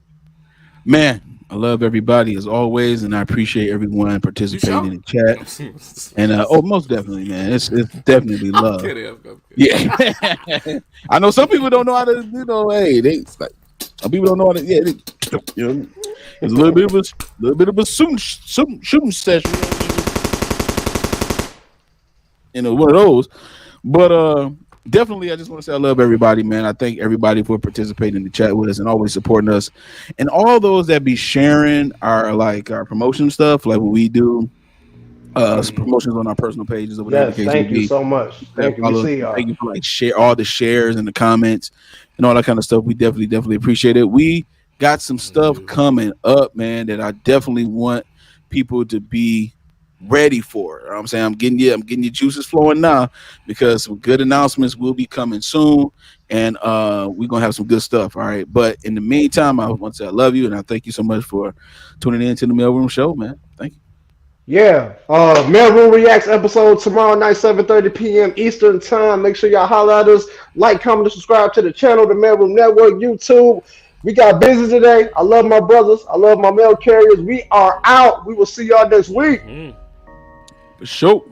Man, I love everybody as always, and I appreciate everyone participating in the chat. And most definitely, man, it's definitely love. Yeah, I know some people don't know how to, some people don't know how to. Yeah, it's a little bit of a shooting session. One of those, but definitely, I just want to say I love everybody, man. I thank everybody for participating in the chat with us and always supporting us, and all those that be sharing our promotion stuff, like what we do, promotions on our personal pages or whatever. Yes, thank you so much. Thank you. Thank you for share all the shares and the comments and all that kind of stuff. We definitely appreciate it. We got some stuff coming up, man, that I definitely want people to be ready for. You know what I'm saying? I'm getting your juices flowing now, because some good announcements will be coming soon, and we're gonna have some good stuff. All right. But in the meantime, I want to say I love you, and I thank you so much for tuning in to the Mailroom Show, man. Thank you. Yeah. Mailroom Reacts episode tomorrow night, 7:30 p.m. Eastern time. Make sure y'all holler at us. Like, comment, and subscribe to the channel, the Mailroom Network, YouTube. We got busy today. I love my brothers. I love my mail carriers. We are out. We will see y'all next week. For sure.